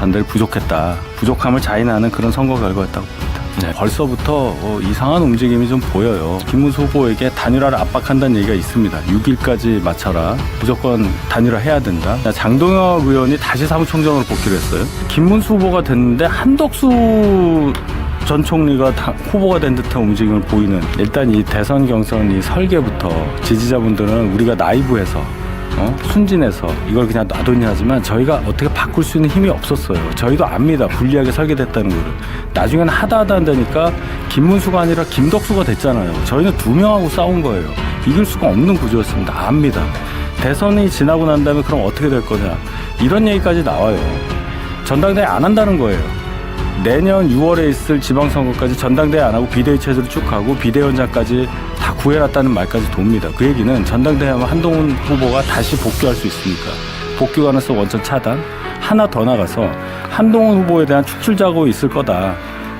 전달이 부족했다. 부족함을 자인하는 그런 선거 결과였다고 봅니다. 네, 벌써부터 이상한 움직임이 좀 보여요. 김문수 후보에게 단일화를 압박한다는 얘기가 있습니다. 6일까지 맞춰라. 무조건 단일화해야 된다. 장동혁 의원이 다시 사무총장으로 복귀를 했어요. 김문수 후보가 됐는데 한덕수 전 총리가 후보가 된 듯한 움직임을 보이는, 일단 이 대선 경선 이 설계부터 지지자분들은 우리가 나이브해서 순진해서 이걸 그냥 놔두냐 하지만 저희가 어떻게 바꿀 수 있는 힘이 없었어요. 저희도 압니다. 불리하게 설계됐다는 거를. 나중에는 하다 한다니까 김문수가 아니라 김덕수가 됐잖아요. 저희는 두 명하고 싸운 거예요. 이길 수가 없는 구조였습니다. 압니다. 대선이 지나고 난 다음에 그럼 어떻게 될 거냐, 이런 얘기까지 나와요. 전당대회 안 한다는 거예요. 내년 6월에 있을 지방선거까지 전당대회 안 하고 비대위 체제로 쭉 가고 비대위원장까지 다 구해놨다는 말까지 돕니다. 그 얘기는 전당대회 하면 한동훈 후보가 다시 복귀할 수 있으니까 복귀 가능성 원천 차단. 하나 더 나가서 한동훈 후보에 대한 축출 작업이 있을 거다.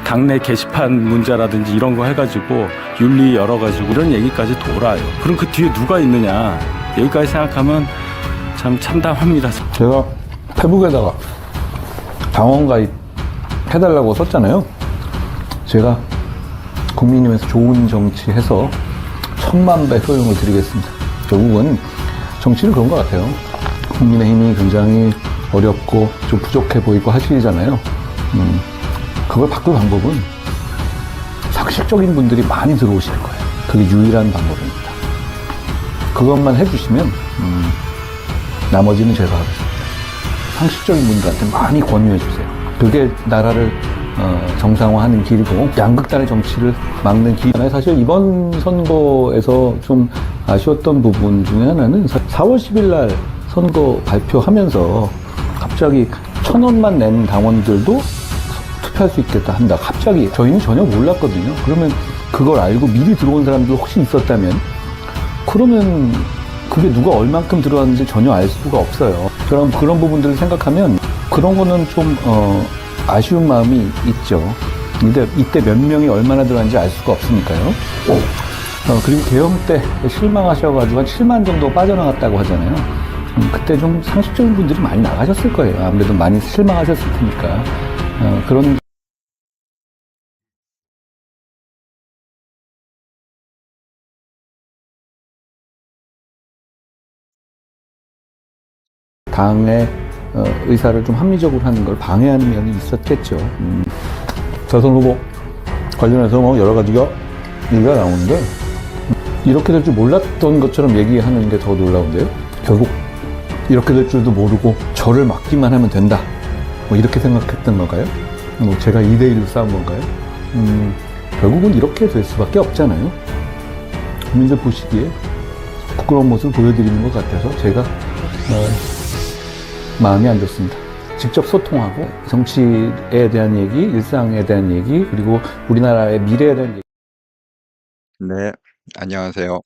당내 게시판 문제라든지 이런 거 해가지고 윤리 열어가지고 이런 얘기까지 돌아요. 그럼 그 뒤에 누가 있느냐, 여기까지 생각하면 참 참담합니다. 제가 페북에다가 당원 가입 해달라고 썼잖아요. 제가 국민님에서 좋은 정치 해서 1000만 배 효용을 드리겠습니다. 결국은 정치는 그런 것 같아요. 국민의힘이 굉장히 어렵고 좀 부족해 보이고 하시잖아요. 그걸 바꿀 방법은 상식적인 분들이 많이 들어오실 거예요. 그게 유일한 방법입니다. 그것만 해주시면 나머지는 제가 하겠습니다. 상식적인 분들한테 많이 권유해 주세요. 그게 나라를 정상화하는 길이고 양극단의 정치를 막는 길이잖아요. 사실 이번 선거에서 좀 아쉬웠던 부분 중에 하나는 4월 10일 날 선거 발표하면서 갑자기 1,000원만 낸 당원들도 투표할 수 있겠다 한다. 갑자기 저희는 전혀 몰랐거든요. 그러면 그걸 알고 미리 들어온 사람들 혹시 있었다면, 그러면 그게 누가 얼만큼 들어왔는지 전혀 알 수가 없어요. 그럼 그런 부분들을 생각하면 그런 거는 좀 아쉬운 마음이 있죠. 근데 이때 몇 명이 얼마나 들어왔는지 알 수가 없으니까요. 그리고 개헌 때 실망하셔가지고 한 7만 정도 빠져나갔다고 하잖아요. 그때 좀 상식적인 분들이 많이 나가셨을 거예요. 아무래도 많이 실망하셨을 테니까. 그런 당의 의사를 좀 합리적으로 하는 걸 방해하는 면이 있었겠죠. 대선 후보 관련해서 뭐 여러 가지가 얘기가 나오는데, 이렇게 될 줄 몰랐던 것처럼 얘기하는 게 더 놀라운데요. 결국 이렇게 될 줄도 모르고 저를 막기만 하면 된다, 뭐 이렇게 생각했던 건가요? 뭐 제가 2대1로 싸운 건가요? 결국은 이렇게 될 수밖에 없잖아요. 국민들 보시기에 부끄러운 모습을 보여드리는 것 같아서 제가 마음이 안 좋습니다. 직접 소통하고 정치에 대한 얘기, 일상에 대한 얘기, 그리고 우리나라의 미래에 대한 얘기. 네, 안녕하세요.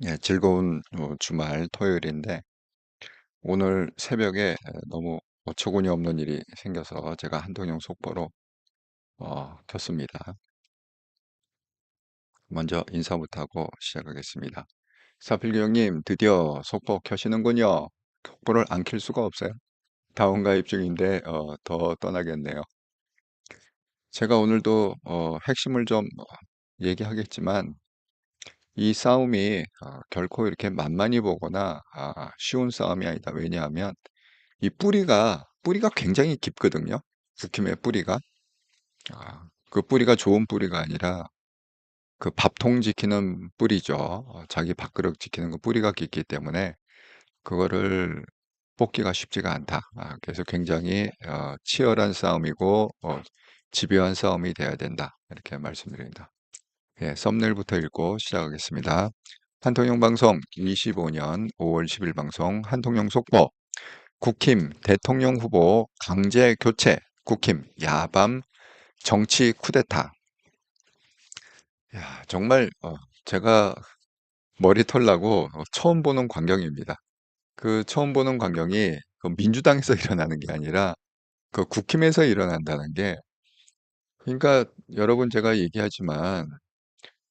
예, 즐거운 주말 토요일인데 오늘 새벽에 너무 어처구니 없는 일이 생겨서 제가 한동영 속보로 켰습니다. 먼저 인사부터 하고 시작하겠습니다. 사필규 형님, 드디어 속보 켜시는군요. 속보를 안 켤 수가 없어요. 다운 가입 중인데 더 떠나겠네요. 제가 오늘도 핵심을 좀 얘기하겠지만, 이 싸움이 결코 이렇게 만만히 보거나 쉬운 싸움이 아니다. 왜냐하면 이 뿌리가 굉장히 깊거든요. 국힘의 뿌리가. 그 뿌리가 좋은 뿌리가 아니라 그 밥통 지키는 뿌리죠. 자기 밥그릇 지키는 그 뿌리가 깊기 때문에 그거를 뽑기가 쉽지가 않다. 그래서 굉장히 치열한 싸움이고 집요한 싸움이 돼야 된다. 이렇게 말씀드립니다. 예, 썸네일부터 읽고 시작하겠습니다. 한통영 방송 25년 5월 10일 방송 한통영 속보. 국힘 대통령 후보 강제 교체. 국힘 야밤 정치 쿠데타. 야, 정말 제가 머리 털라고 처음 보는 광경입니다. 그 처음 보는 광경이 그 민주당에서 일어나는 게 아니라 그 국힘에서 일어난다는 게, 그러니까 여러분 제가 얘기하지만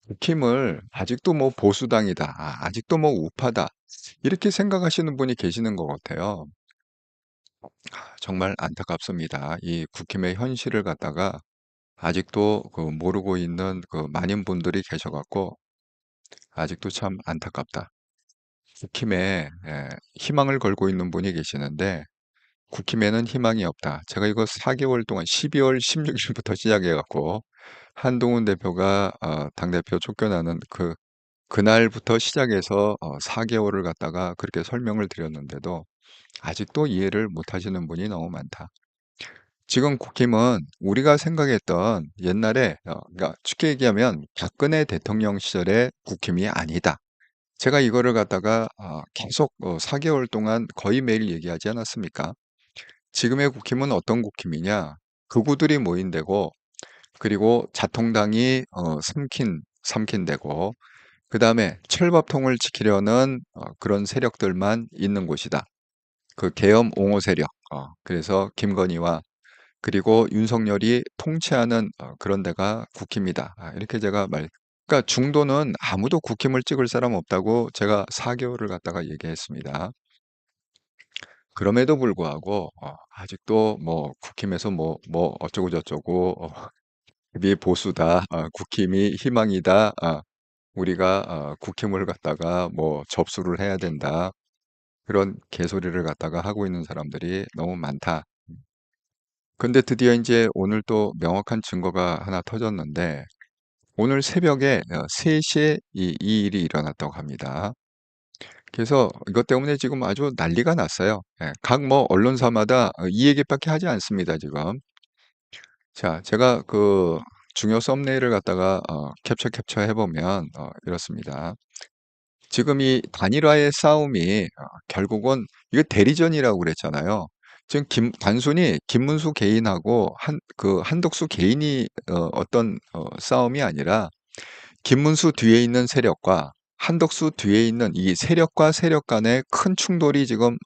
국힘을 아직도 뭐 보수당이다, 아직도 뭐 우파다, 이렇게 생각하시는 분이 계시는 것 같아요. 정말 안타깝습니다. 이 국힘의 현실을 갖다가 아직도 모르고 있는 많은 분들이 계셔 갖고 아직도 참 안타깝다. 국힘에 희망을 걸고 있는 분이 계시는데 국힘에는 희망이 없다. 제가 이거 4개월 동안 12월 16일부터 시작해 갖고 한동훈 대표가 당대표 쫓겨나는 그날부터 시작해서 4개월을 갖다가 그렇게 설명을 드렸는데도 아직도 이해를 못 하시는 분이 너무 많다. 지금 국힘은 우리가 생각했던 옛날에 그러니까 쉽게 얘기하면 박근혜 대통령 시절의 국힘이 아니다. 제가 이거를 갖다가 계속 4개월 동안 거의 매일 얘기하지 않았습니까? 지금의 국힘은 어떤 국힘이냐? 극우들이 모인 데고 그리고 자통당이 삼킨 데고 그다음에 철밥통을 지키려는 그런 세력들만 있는 곳이다. 그 계엄 옹호 세력. 그래서 김건희와 그리고 윤석열이 통치하는 그런 데가 국힘이다. 이렇게 제가 그러니까 중도는 아무도 국힘을 찍을 사람 없다고 제가 4개월을 갖다가 얘기했습니다. 그럼에도 불구하고 아직도 뭐 국힘에서 뭐 어쩌고 저쩌고 그게 보수다, 국힘이 희망이다, 우리가 국힘을 갖다가 뭐 접수를 해야 된다. 그런 개소리를 갖다가 하고 있는 사람들이 너무 많다. 근데 드디어 이제 오늘 또 명확한 증거가 하나 터졌는데 오늘 새벽에 3시에 이 일이 일어났다고 합니다. 그래서 이것 때문에 지금 아주 난리가 났어요. 예, 각 뭐 언론사마다 이 얘기밖에 하지 않습니다, 지금. 자, 제가 중요 썸네일을 갖다가 캡처 해보면 이렇습니다. 지금 이 단일화의 싸움이 결국은 이거 대리전이라고 그랬잖아요. 지금 단순히 김문수 개인하고 한덕수 개인이 어떤 싸움이 아니라 김문수 뒤에 있는 세력과 한덕수 뒤에 있는 이 세력과 세력 간의 큰 충돌이 지금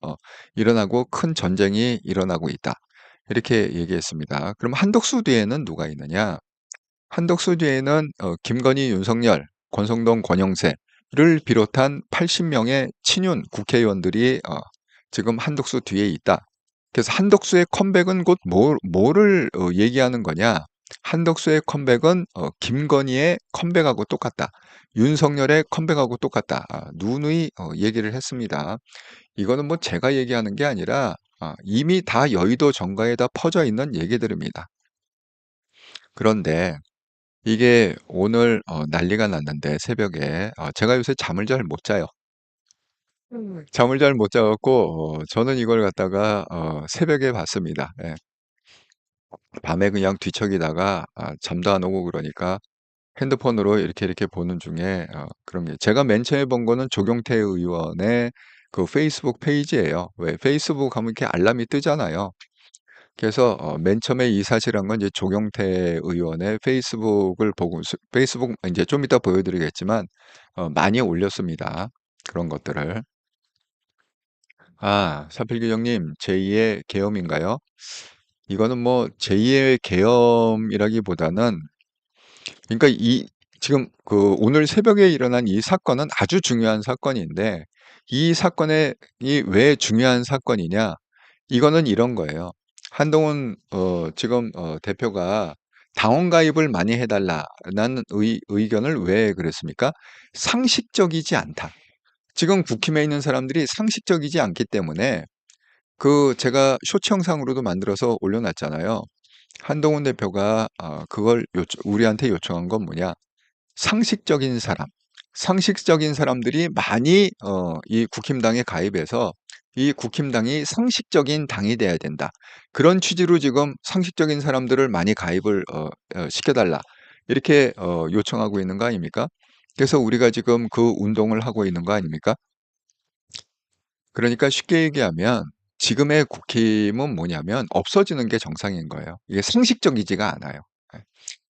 일어나고 큰 전쟁이 일어나고 있다. 이렇게 얘기했습니다. 그럼 한덕수 뒤에는 누가 있느냐? 한덕수 뒤에는 김건희, 윤석열, 권성동, 권영세를 비롯한 80명의 친윤 국회의원들이 지금 한덕수 뒤에 있다. 그래서 한덕수의 컴백은 곧 뭐를 얘기하는 거냐? 한덕수의 컴백은 김건희의 컴백하고 똑같다. 윤석열의 컴백하고 똑같다. 누누이 얘기를 했습니다. 이거는 뭐 제가 얘기하는 게 아니라 이미 다 여의도 정가에 다 퍼져 있는 얘기들입니다. 그런데 이게 오늘 난리가 났는데 새벽에 제가 요새 잠을 잘 못 자요. 잠을 잘 못 자갖고 저는 이걸 갖다가 새벽에 봤습니다. 예. 밤에 그냥 뒤척이다가 잠도 안 오고 그러니까 핸드폰으로 이렇게 보는 중에 그런 게 제가 맨 처음에 본 거는 조경태 의원의 그 페이스북 페이지예요. 왜 페이스북 하면 이렇게 알람이 뜨잖아요. 그래서 맨 처음에 이 사실한 건 이제 조경태 의원의 페이스북을 보고 페이스북 이제 좀 이따 보여드리겠지만 많이 올렸습니다. 그런 것들을. 사필규정님 제2의 계엄인가요? 이거는 뭐 제2의 계엄이라기보다는 그러니까 지금 오늘 새벽에 일어난 이 사건은 아주 중요한 사건인데 이 사건이 왜 중요한 사건이냐? 이거는 이런 거예요. 한동훈 지금 대표가 당원 가입을 많이 해달라는 의견을 왜 그랬습니까? 상식적이지 않다. 지금 국힘에 있는 사람들이 상식적이지 않기 때문에 제가 쇼츠 영상으로도 만들어서 올려놨잖아요. 한동훈 대표가 그걸 우리한테 요청한 건 뭐냐? 상식적인 사람, 상식적인 사람들이 많이 이 국힘당에 가입해서 이 국힘당이 상식적인 당이 돼야 된다. 그런 취지로 지금 상식적인 사람들을 많이 가입을 시켜달라. 이렇게 요청하고 있는 거 아닙니까? 그래서 우리가 지금 그 운동을 하고 있는 거 아닙니까? 그러니까 쉽게 얘기하면 지금의 국힘은 뭐냐면 없어지는 게 정상인 거예요. 이게 상식적이지가 않아요. 예.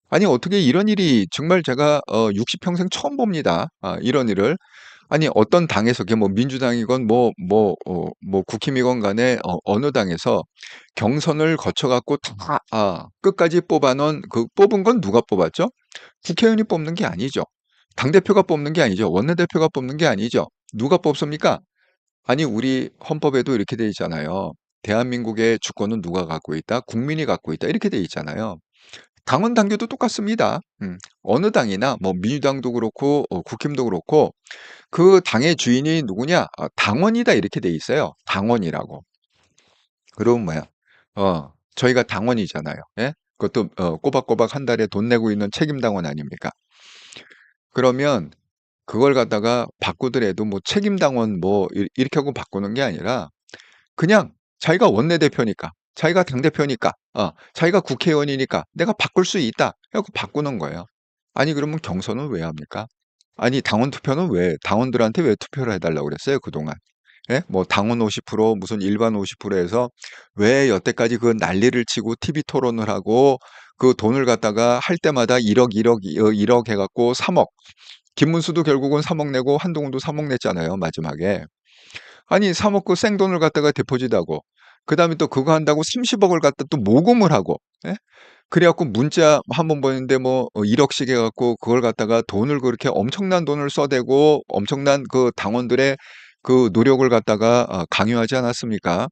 아니 어떻게 이런 일이 정말 제가 60평생 처음 봅니다. 이런 일을. 아니 어떤 당에서 그게 뭐 민주당이건 뭐 국힘이건 간에 어느 당에서 경선을 거쳐 갖고 다 끝까지 뽑아 놓은 뽑은 건 누가 뽑았죠? 국회의원이 뽑는 게 아니죠. 당대표가 뽑는 게 아니죠. 원내대표가 뽑는 게 아니죠. 누가 뽑습니까? 아니 우리 헌법에도 이렇게 돼 있잖아요. 대한민국의 주권은 누가 갖고 있다? 국민이 갖고 있다. 이렇게 돼 있잖아요. 당원 당규도 똑같습니다. 어느 당이나 뭐 민주당도 그렇고 국힘도 그렇고 그 당의 주인이 누구냐? 당원이다 이렇게 돼 있어요. 당원이라고. 그러면 뭐야? 저희가 당원이잖아요. 예? 그것도 꼬박꼬박 한 달에 돈 내고 있는 책임 당원 아닙니까? 그러면 그걸 갖다가 바꾸더라도 뭐 책임 당원 뭐 이렇게 하고 바꾸는 게 아니라 그냥 자기가 원내대표니까, 자기가 당대표니까, 자기가 국회의원이니까 내가 바꿀 수 있다. 해갖고 바꾸는 거예요. 아니, 그러면 경선은 왜 합니까? 아니, 당원 투표는 왜, 당원들한테 왜 투표를 해달라고 그랬어요, 그동안? 예? 뭐, 당원 50%, 무슨 일반 50% 해서 왜 여태까지 그 난리를 치고 TV 토론을 하고 그 돈을 갖다가 할 때마다 1억, 1억, 1억 해갖고 3억. 김문수도 결국은 3억 내고 한동훈도 3억 냈잖아요, 마지막에. 아니 3억 그 생돈을 갖다가 데포짓하고 그다음에 또 그거 한다고 30억을 갖다 또 모금을 하고 예? 그래갖고 문자 한 번 보냈는데 뭐 1억씩 해갖고 그걸 갖다가 돈을 그렇게 엄청난 돈을 써대고 엄청난 그 당원들의 그 노력을 갖다가 강요하지 않았습니까?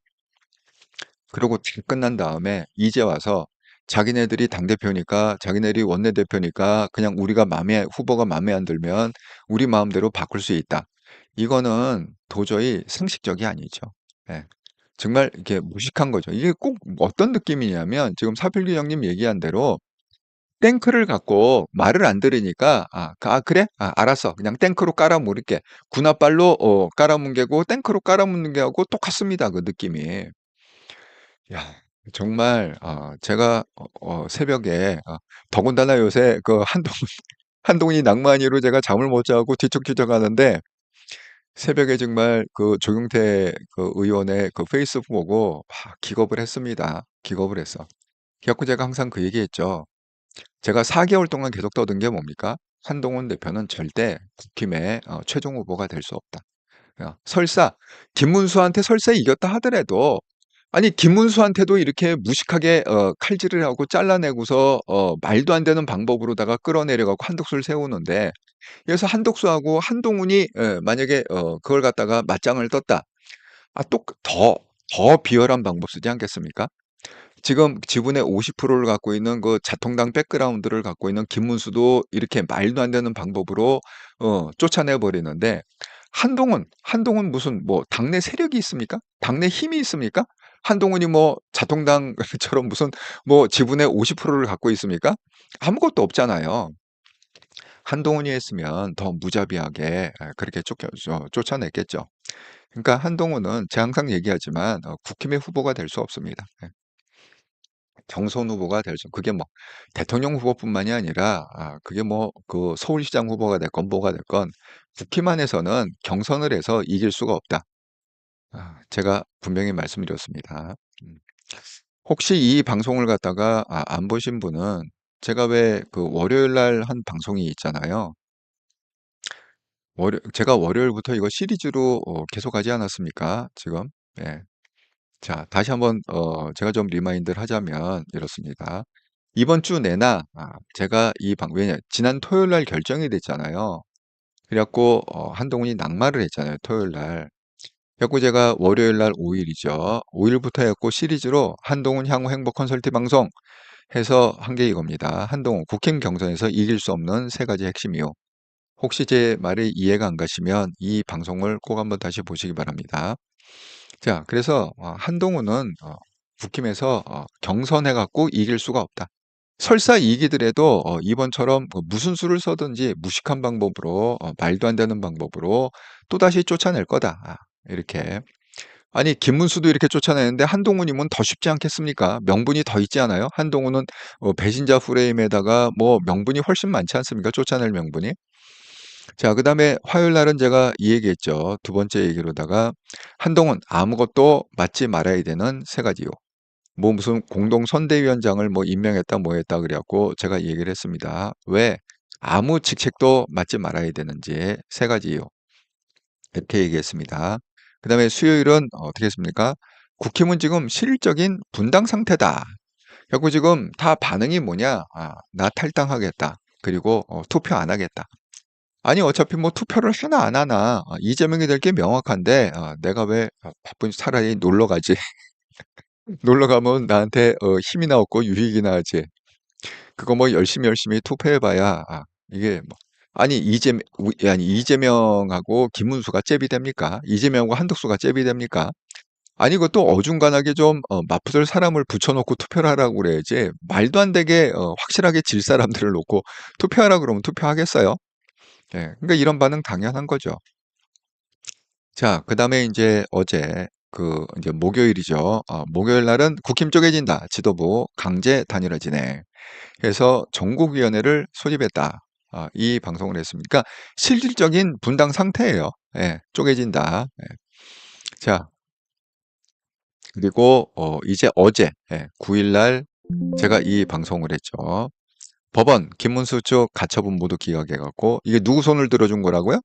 그러고 다 끝난 다음에 이제 와서 자기네들이 당대표니까 자기네들이 원내대표니까 그냥 우리가 후보가 마음에 안 들면 우리 마음대로 바꿀 수 있다. 이거는 도저히 상식적이 아니죠. 예. 정말 이게 무식한 거죠. 이게 꼭 어떤 느낌이냐면 지금 사필규 형님 얘기한 대로 탱크를 갖고 말을 안 들으니까 그래? 알았어. 그냥 탱크로 깔아뭉을게. 군홧발로 깔아뭉개고 탱크로 깔아뭉는 게 하고 똑같습니다. 그 느낌이. 야, 정말 제가 새벽에 더군다나 요새 그 한동훈이 낭만이로 제가 잠을 못 자고 뒤척뒤척 하는데 새벽에 정말 그 조경태 그 의원의 그 페이스북 보고 기겁을 했습니다. 기겁을 했어. 그래갖고 제가 항상 그 얘기했죠. 제가 4개월 동안 계속 떠든 게 뭡니까? 한동훈 대표는 절대 국힘의 최종 후보가 될 수 없다. 설사 김문수한테 설사 이겼다 하더라도 아니 김문수한테도 이렇게 무식하게 칼질을 하고 잘라내고서 말도 안 되는 방법으로다가 끌어내려 갖고 한독수를 세우는데 그래서 한독수하고 한동훈이 만약에 그걸 갖다가 맞짱을 떴다. 또 더 비열한 방법 쓰지 않겠습니까? 지금 지분의 50%를 갖고 있는 그 자통당 백그라운드를 갖고 있는 김문수도 이렇게 말도 안 되는 방법으로 쫓아내 버리는데 한동훈 무슨 뭐 당내 세력이 있습니까? 당내 힘이 있습니까? 한동훈이 뭐 자통당처럼 무슨 뭐 지분의 50%를 갖고 있습니까? 아무것도 없잖아요. 한동훈이 했으면 더 무자비하게 그렇게 쫓아냈겠죠. 그러니까 한동훈은 제가 항상 얘기하지만 국힘의 후보가 될 수 없습니다. 예. 경선 후보가 될 수, 그게 뭐 대통령 후보뿐만이 아니라 그게 뭐 그 서울시장 후보가 됐건 뭐가 됐건 국힘 안에서는 경선을 해서 이길 수가 없다. 제가 분명히 말씀드렸습니다. 혹시 이 방송을 갖다가 안 보신 분은 제가 왜 그 월요일 날 한 방송이 있잖아요. 제가 월요일부터 이거 시리즈로 계속하지 않았습니까? 지금. 예. 자, 다시 한번 제가 좀 리마인드를 하자면 이렇습니다. 이번 주 내나 제가 왜냐 지난 토요일 날 결정이 됐잖아요. 그래갖고 한동훈이 낙마를 했잖아요. 토요일 날. 그래갖고 제가 월요일 날 5일이죠. 5일부터 해갖고 시리즈로 한동훈 향후 행복 컨설팅 방송 해서 한 게 이겁니다. 한동훈 국힘 경선에서 이길 수 없는 세 가지 핵심 이유. 혹시 제 말이 이해가 안 가시면 이 방송을 꼭 한번 다시 보시기 바랍니다. 자, 그래서 한동훈은 국힘에서 경선해갖고 이길 수가 없다. 설사 이기더라도 이번처럼 무슨 수를 써든지 무식한 방법으로 말도 안 되는 방법으로 또다시 쫓아낼 거다. 이렇게. 아니 김문수도 이렇게 쫓아내는데 한동훈이면 더 쉽지 않겠습니까? 명분이 더 있지 않아요? 한동훈은 배신자 프레임에다가 뭐 명분이 훨씬 많지 않습니까? 쫓아낼 명분이. 자, 그다음에 화요일 날은 제가 이 얘기했죠. 두 번째 얘기로다가 한동훈 아무것도 맡지 말아야 되는 세 가지 이유. 뭐 무슨 공동 선대위원장을 뭐 임명했다 뭐 했다 그래갖고 제가 이 얘기를 했습니다. 왜 아무 직책도 맡지 말아야 되는지 세 가지 이유. 이렇게 얘기했습니다. 그다음에 수요일은 어떻게 했습니까? 국힘은 지금 실질적인 분당 상태다. 그리고 지금 다 반응이 뭐냐? 나 탈당하겠다. 그리고 투표 안 하겠다. 아니 어차피 뭐 투표를 하나 안 하나 이재명이 될 게 명확한데 내가 왜 바쁜지 차라리 놀러 가지. 놀러 가면 나한테 힘이나 얻고 유익이나 하지. 그거 뭐 열심히 투표해봐야 이게 뭐 아니 이재명하고 김문수가 잽이 됩니까? 이재명하고 한덕수가 잽이 됩니까? 아니 그것도 어중간하게 좀 맞붙을 사람을 붙여놓고 투표를 하라고 그래야지 말도 안 되게 확실하게 질 사람들을 놓고 투표하라 그러면 투표하겠어요? 예, 그러니까 이런 반응 당연한 거죠. 자, 그다음에 이제 어제 이제 목요일이죠. 목요일 날은 국힘 쪼개진다. 지도부 강제 단일화 진행. 해서 전국위원회를 소집했다. 이 방송을 했습니다. 그러니까 실질적인 분당 상태예요. 예, 쪼개진다. 예. 자, 그리고 이제 어제 9일 날 제가 이 방송을 했죠. 법원 김문수 쪽 가처분 모두 기각해갖고 이게 누구 손을 들어준 거라고요?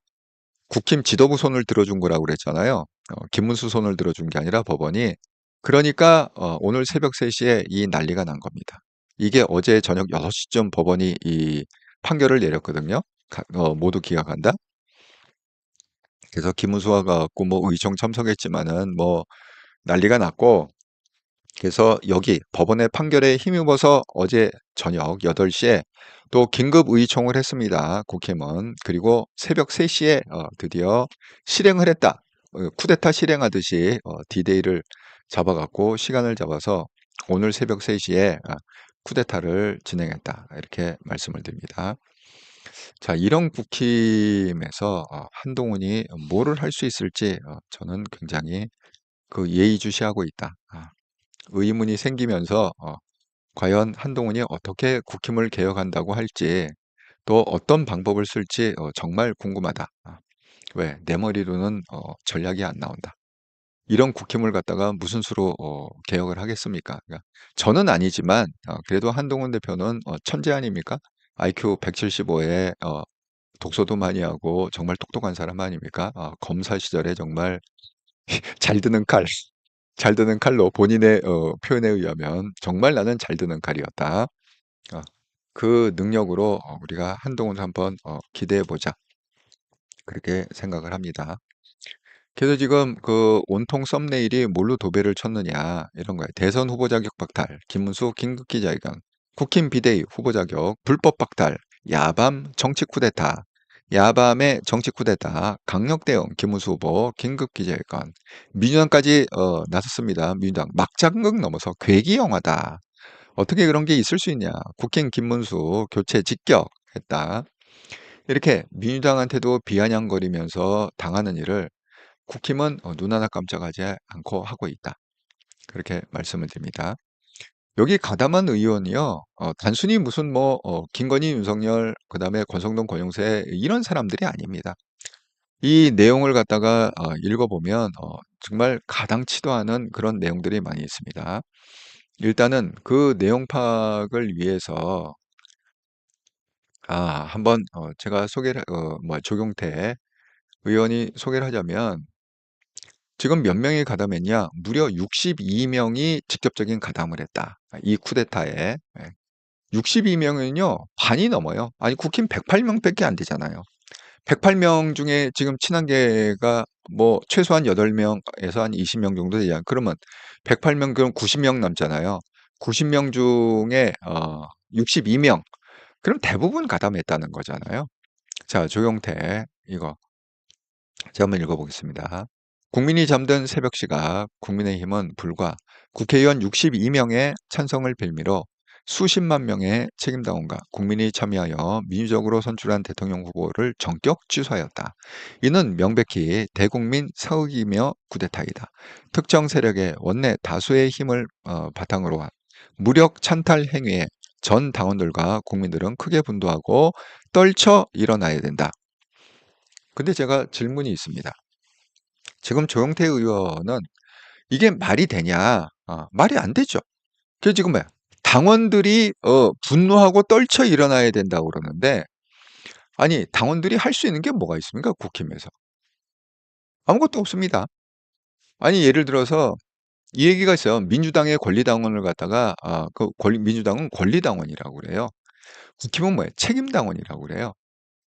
국힘 지도부 손을 들어준 거라고 그랬잖아요. 김문수 손을 들어준 게 아니라 법원이. 그러니까 오늘 새벽 3시에 이 난리가 난 겁니다. 이게 어제 저녁 6시쯤 법원이 이 판결을 내렸거든요. 모두 기각한다. 그래서 김문수가 갖고 뭐 의총 참석했지만은 뭐 난리가 났고, 그래서 여기 법원의 판결에 힘입어서 어제 저녁 8시에 또 긴급 의총을 했습니다. 국힘은. 그리고 새벽 3시에 드디어 실행을 했다. 쿠데타 실행하듯이 디데이를 잡아갖고 시간을 잡아서 오늘 새벽 3시에 쿠데타를 진행했다. 이렇게 말씀을 드립니다. 자, 이런 국힘에서 한동훈이 뭐를 할 수 있을지 저는 굉장히 예의주시하고 있다. 의문이 생기면서 과연 한동훈이 어떻게 국힘을 개혁한다고 할지 또 어떤 방법을 쓸지 정말 궁금하다. 왜? 내 머리로는 전략이 안 나온다. 이런 국힘을 갖다가 무슨 수로 개혁을 하겠습니까? 그러니까 저는 아니지만 그래도 한동훈 대표는 천재 아닙니까? IQ 175에 독서도 많이 하고 정말 똑똑한 사람 아닙니까? 검사 시절에 정말 잘 드는 칼, 잘 드는 칼로 본인의 표현에 의하면 정말 나는 잘 드는 칼이었다. 그 능력으로 우리가 한동훈 한번 기대해 보자. 그렇게 생각을 합니다. 그래서 지금 온통 썸네일이 뭘로 도배를 쳤느냐 이런 거예요. 대선 후보 자격 박탈, 김문수 긴급 기자회견, 국힘 비대위 후보 자격 불법 박탈, 야밤 정치 쿠데타, 야밤의 정치 쿠데타, 강력 대응 김문수 후보 긴급 기자회견, 민주당까지 나섰습니다. 민주당 막장극 넘어서 괴기 영화다. 어떻게 그런 게 있을 수 있냐? 국힘 김문수 교체 직격했다. 이렇게 민주당한테도 비아냥거리면서 당하는 일을 국힘은 눈 하나 깜짝하지 않고 하고 있다. 그렇게 말씀을 드립니다. 여기 가담한 의원이요. 단순히 무슨 김건희, 윤석열, 그다음에 권성동, 권영세 이런 사람들이 아닙니다. 이 내용을 갖다가 읽어보면 정말 가당치도 않은 그런 내용들이 많이 있습니다. 일단은 그 내용 파악을 위해서 한번 제가 소개를 조경태 의원이 소개를 하자면 지금 몇 명이 가담했냐? 무려 62명이 직접적인 가담을 했다. 이 쿠데타에. 62명은요, 반이 넘어요. 아니, 국힘 108명밖에 안 되잖아요. 108명 중에 지금 친한계가 최소한 8명에서 한 20명 정도 되잖아요. 그러면 108명, 그럼 90명 남잖아요. 90명 중에 62명. 그럼 대부분 가담했다는 거잖아요. 자, 조경태, 이거. 제가 한번 읽어보겠습니다. 국민이 잠든 새벽 시각 국민의힘은 불과 국회의원 62명의 찬성을 빌미로 수십만 명의 책임당원과 국민이 참여하여 민주적으로 선출한 대통령 후보를 전격 취소하였다. 이는 명백히 대국민 사의이며 쿠데타이다. 특정 세력의 원내 다수의 힘을 바탕으로 한 무력 찬탈 행위에 전 당원들과 국민들은 크게 분노하고 떨쳐 일어나야 된다. 근데 제가 질문이 있습니다. 지금 조영태 의원은 이게 말이 되냐? 말이 안 되죠. 그게 지금 뭐야? 당원들이 분노하고 떨쳐 일어나야 된다고 그러는데, 아니, 당원들이 할 수 있는 게 뭐가 있습니까? 국힘에서. 아무것도 없습니다. 아니, 예를 들어서 이 얘기가 있어요. 민주당의 권리당원을 갖다가, 민주당은 권리당원이라고 그래요. 국힘은 뭐예요? 책임당원이라고 그래요.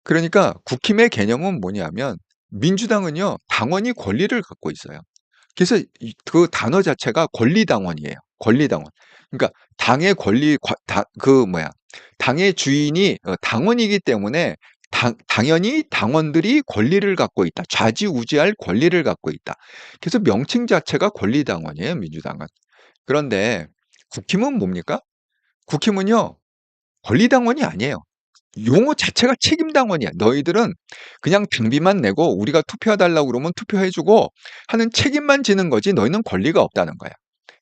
그러니까 국힘의 개념은 뭐냐면 민주당은요, 당원이 권리를 갖고 있어요. 그래서 그 단어 자체가 권리당원이에요. 권리당원. 그러니까 당의 당의 주인이 당원이기 때문에 당연히 당원들이 권리를 갖고 있다. 좌지우지할 권리를 갖고 있다. 그래서 명칭 자체가 권리당원이에요, 민주당은. 그런데 국힘은 뭡니까? 국힘은요, 권리당원이 아니에요. 용어 자체가 책임당원이야. 너희들은 그냥 당비만 내고 우리가 투표해달라고 그러면 투표해주고 하는 책임만 지는 거지 너희는 권리가 없다는 거야.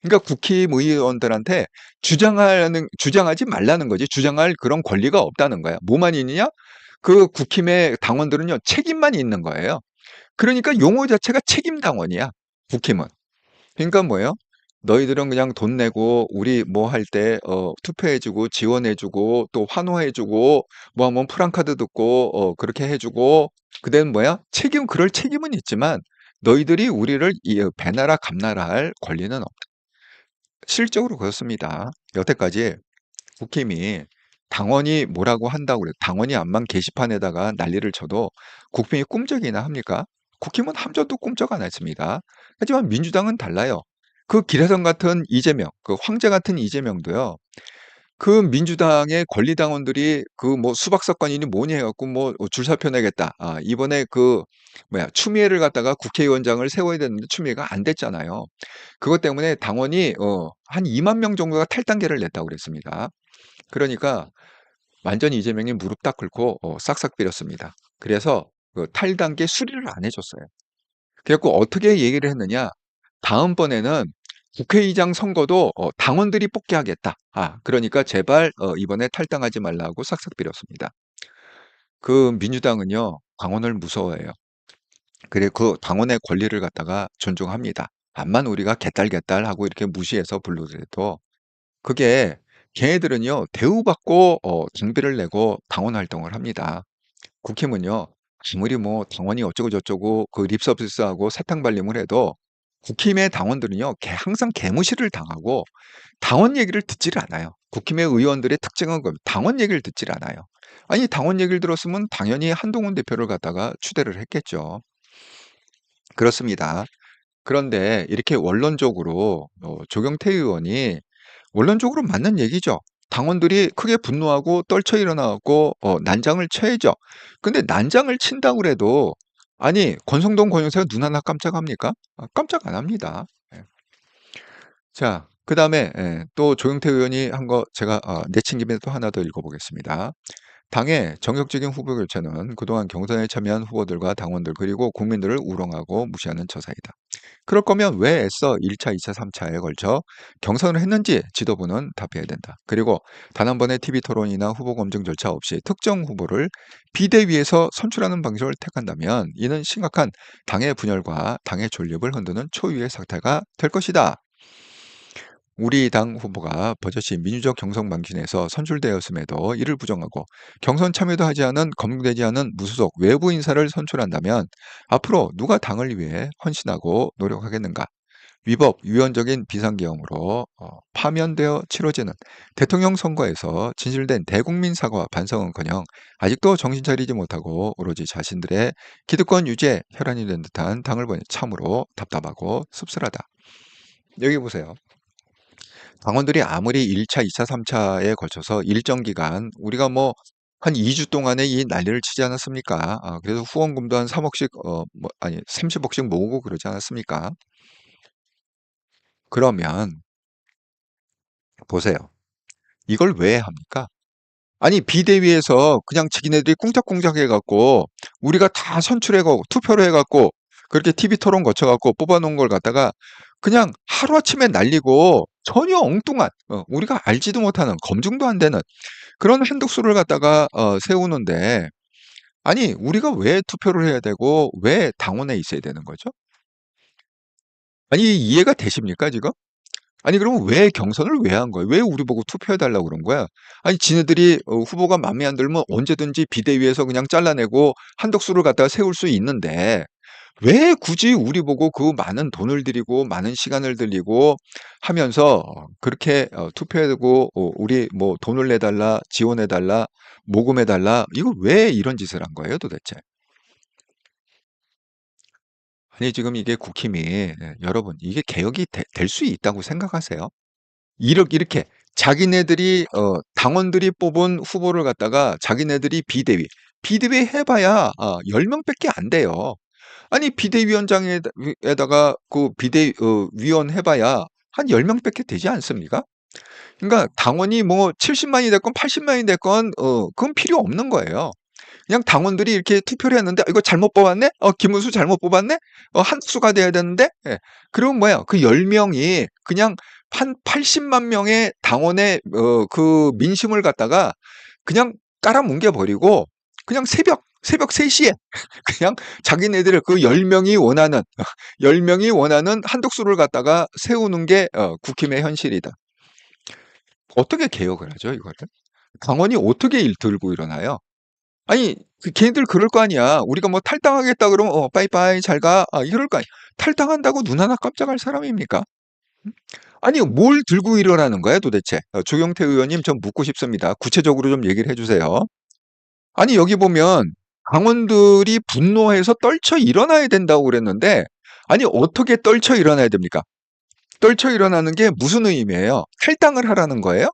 그러니까 국힘 의원들한테 주장하지 말라는 거지. 주장할 그런 권리가 없다는 거야. 뭐만 있느냐? 그 국힘의 당원들은요, 책임만 있는 거예요. 그러니까 용어 자체가 책임당원이야. 국힘은. 그러니까 뭐예요? 너희들은 그냥 돈 내고 우리 뭐 할 때 투표해주고 지원해주고 또 환호해주고 뭐 하면 프랑카드 듣고 그렇게 해주고 그다음 뭐야? 그럴 책임은 있지만 너희들이 우리를 배나라 감나라 할 권리는 없다. 실적으로 그렇습니다. 여태까지 국힘이 당원이 뭐라고 한다고 그래. 당원이 암만 게시판에다가 난리를 쳐도 국힘이 꿈쩍이나 합니까? 국힘은 함정도 꿈쩍 안 했습니다. 하지만 민주당은 달라요. 그 기레성 같은 이재명, 그 황제 같은 이재명도요. 그 민주당의 권리당원들이 그 뭐 수박 사건이니 뭐니 해갖고 뭐 줄 살펴내겠다. 이번에 추미애를 갖다가 국회의원장을 세워야 되는데 추미애가 안 됐잖아요. 그것 때문에 당원이 한 2만 명 정도가 탈당계를 냈다고 그랬습니다. 그러니까 완전히 이재명이 무릎 딱 꿇고 싹싹 빌었습니다. 그래서 그 탈당계 수리를 안 해줬어요. 그래갖고 어떻게 얘기를 했느냐? 다음번에는 국회의장 선거도 당원들이 뽑게 하겠다. 그러니까 제발 이번에 탈당하지 말라고 싹싹 빌었습니다. 그 민주당은요, 당원을 무서워해요. 그리고 그 당원의 권리를 갖다가 존중합니다. 암만 우리가 개딸개딸 하고 이렇게 무시해서 부르더라도 그게 걔네들은요, 대우받고 당비를 내고 당원 활동을 합니다. 국힘은요, 아무리 뭐 당원이 어쩌고 저쩌고 그 립서비스하고 사탕 발림을 해도 국힘의 당원들은요, 항상 개무시를 당하고 당원 얘기를 듣지를 않아요. 국힘의 의원들의 특징은 당원 얘기를 듣질 않아요. 아니, 당원 얘기를 들었으면 당연히 한동훈 대표를 갖다가 추대를 했겠죠. 그렇습니다. 그런데 이렇게 원론적으로 조경태 의원이 원론적으로 맞는 얘기죠. 당원들이 크게 분노하고 떨쳐 일어나고 난장을 쳐야죠. 근데 난장을 친다고 그래도 아니 권성동 권영사가 눈 하나 깜짝합니까? 깜짝 안 합니다. 예. 자, 그다음에 또 조경태 의원이 한 거 제가 내친 김에 또 하나 더 읽어보겠습니다. 당의 정격적인 후보 교체는 그동안 경선에 참여한 후보들과 당원들 그리고 국민들을 우롱하고 무시하는 처사이다. 그럴 거면 왜 애써 1차, 2차, 3차에 걸쳐 경선을 했는지 지도부는 답해야 된다. 그리고 단 한 번의 TV 토론이나 후보 검증 절차 없이 특정 후보를 비대위에서 선출하는 방식을 택한다면 이는 심각한 당의 분열과 당의 존립을 흔드는 초유의 사태가 될 것이다. 우리 당 후보가 버젓이 민주적 경선 방식에서 선출되었음에도 이를 부정하고 경선 참여도 하지 않은 검증되지 않은 무소속 외부 인사를 선출한다면 앞으로 누가 당을 위해 헌신하고 노력하겠는가? 위법, 위헌적인 비상계엄으로 파면되어 치러지는 대통령 선거에서 진실된 대국민 사과와 반성은커녕 아직도 정신 차리지 못하고 오로지 자신들의 기득권 유지에 혈안이 된 듯한 당을 보니 참으로 답답하고 씁쓸하다. 여기 보세요. 당원들이 아무리 1차, 2차, 3차에 걸쳐서 일정 기간 우리가 뭐 한 2주 동안에 이 난리를 치지 않았습니까? 그래서 후원금도 한 3억씩 30억씩 모으고 그러지 않았습니까? 그러면 보세요. 이걸 왜 합니까? 아니 비대위에서 그냥 자기네들이 꿍짝꿍짝 해갖고 우리가 다 선출해가고 투표를 해갖고 그렇게 TV 토론 거쳐갖고 뽑아놓은 걸 갖다가 그냥 하루아침에 날리고 전혀 엉뚱한 우리가 알지도 못하는 검증도 안 되는 그런 한독수를 갖다가 세우는데 아니 우리가 왜 투표를 해야 되고 왜 당원에 있어야 되는 거죠? 아니 이해가 되십니까 지금? 아니 그러면 왜 경선을 왜 한 거야? 왜 우리 보고 투표해 달라고 그런 거야? 아니 지네들이 후보가 마음에 안 들면 언제든지 비대위에서 그냥 잘라내고 한덕수를 갖다가 세울 수 있는데 왜 굳이 우리 보고 그 많은 돈을 들이고 많은 시간을 들이고 하면서 그렇게 투표해 두고 우리 뭐 돈을 내달라 지원해 달라 모금해 달라 이거 왜 이런 짓을 한 거예요 도대체? 아니, 지금 이게 국힘이, 여러분, 이게 개혁이 될 수 있다고 생각하세요? 이렇게 자기네들이, 당원들이 뽑은 후보를 갖다가 자기네들이 비대위 해봐야 10명밖에 안 돼요. 아니, 비대위원장에다가 그 위원 해봐야 한 10명밖에 되지 않습니까? 그러니까 당원이 뭐 70만이 됐건 80만이 됐건, 그건 필요 없는 거예요. 그냥 당원들이 이렇게 투표를 했는데 이거 잘못 뽑았네? 김문수 잘못 뽑았네? 한수가 돼야 되는데? 예. 그러면 뭐야? 그 10명이 그냥 한 80만 명의 당원의 그 민심을 갖다가 그냥 깔아뭉개 버리고 그냥 새벽 3시에 그냥 자기네들 그 10명이 원하는 10명이 원하는 한독수를 갖다가 세우는 게 국힘의 현실이다. 어떻게 개혁을 하죠, 이거를? 당원이 어떻게 들고 일어나요? 아니, 걔네들 그럴 거 아니야. 우리가 뭐 탈당하겠다 그러면, 빠이빠이, 잘 가. 이럴 거 아니야. 탈당한다고 눈 하나 깜짝할 사람입니까? 아니, 뭘 들고 일어나는 거야, 도대체? 조경태 의원님, 좀 묻고 싶습니다. 구체적으로 좀 얘기를 해주세요. 아니, 여기 보면, 당원들이 분노해서 떨쳐 일어나야 된다고 그랬는데, 아니, 어떻게 떨쳐 일어나야 됩니까? 떨쳐 일어나는 게 무슨 의미예요? 탈당을 하라는 거예요?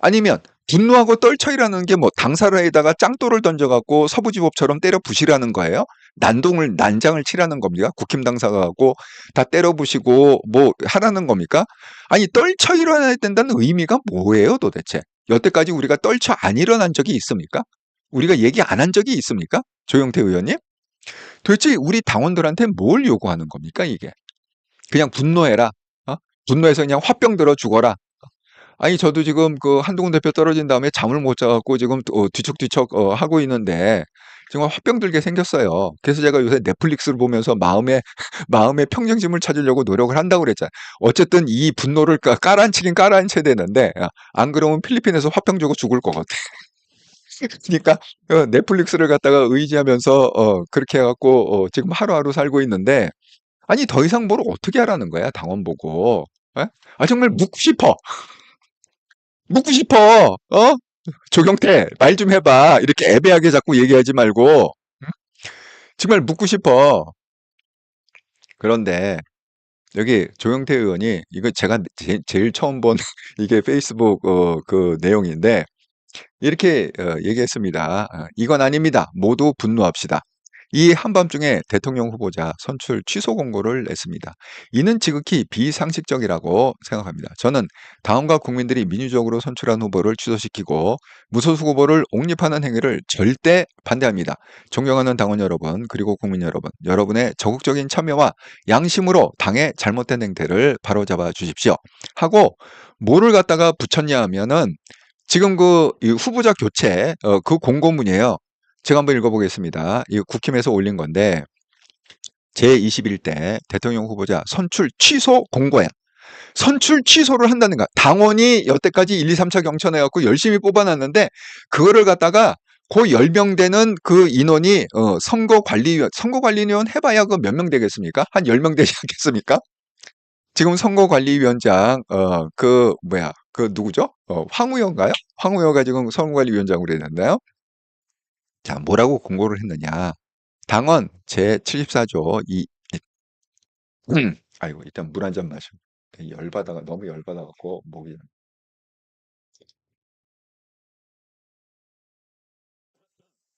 아니면 분노하고 떨쳐이라는 게 뭐 당사로에다가 짱돌을 던져갖고 서부지법처럼 때려 부시라는 거예요? 난장을 치라는 겁니까? 국힘 당사가 갖고 다 때려 부시고 뭐 하라는 겁니까? 아니, 떨쳐 일어나야 된다는 의미가 뭐예요, 도대체? 여태까지 우리가 떨쳐 안 일어난 적이 있습니까? 우리가 얘기 안 한 적이 있습니까? 조영태 의원님? 도대체 우리 당원들한테 뭘 요구하는 겁니까, 이게? 그냥 분노해라. 어? 분노해서 그냥 화병 들어 죽어라. 아니, 저도 지금 그 한동훈 대표 떨어진 다음에 잠을 못 자갖고 지금 뒤척뒤척 하고 있는데 정말 화병 들게 생겼어요. 그래서 제가 요새 넷플릭스를 보면서 마음의 평정심을 찾으려고 노력을 한다고 그랬잖아요. 어쨌든 이 분노를 깔아앉히긴 깔아앉혀야 되는데, 안 그러면 필리핀에서 화병 주고 죽을 것 같아. 그러니까 넷플릭스를 갖다가 의지하면서 그렇게 해갖고 지금 하루하루 살고 있는데, 아니, 더 이상 뭘 어떻게 하라는 거야, 당원 보고. 예? 정말 묻고 싶어. 묻고 싶어. 조경태, 말 좀 해봐. 이렇게 애매하게 자꾸 얘기하지 말고. 응? 정말 묻고 싶어. 그런데, 여기 조경태 의원이, 이거 제가 제일 처음 본 이게 페이스북 그 내용인데, 이렇게 얘기했습니다. 이건 아닙니다. 모두 분노합시다. 이 한밤중에 대통령 후보자 선출 취소 공고를 냈습니다. 이는 지극히 비상식적이라고 생각합니다. 저는 당원과 국민들이 민주적으로 선출한 후보를 취소시키고 무소속 후보를 옹립하는 행위를 절대 반대합니다. 존경하는 당원 여러분, 그리고 국민 여러분, 여러분의 적극적인 참여와 양심으로 당의 잘못된 행태를 바로잡아 주십시오. 하고 뭐를 갖다가 붙였냐 하면은 지금 이 후보자 교체 그 공고문이에요. 제가 한번 읽어보겠습니다. 이거 국힘에서 올린 건데 제21대 대통령 후보자 선출 취소 공고야. 선출 취소를 한다는 거야. 당원이 여태까지 1, 2, 3차 경선해갖고 열심히 뽑아놨는데 그거를 갖다가 그 10명 되는 그 인원이 선거관리위원 해봐야 그 몇 명 되겠습니까? 한 10명 되지 않겠습니까? 지금 선거관리위원장 그 누구죠? 황우여인가요? 황우여가 지금 선거관리위원장으로 했는데요. 자, 뭐라고 공고를 했느냐. 당원 제74조 아이고, 일단 물 한 잔 마셔. 너무 열받아갖고, 목이.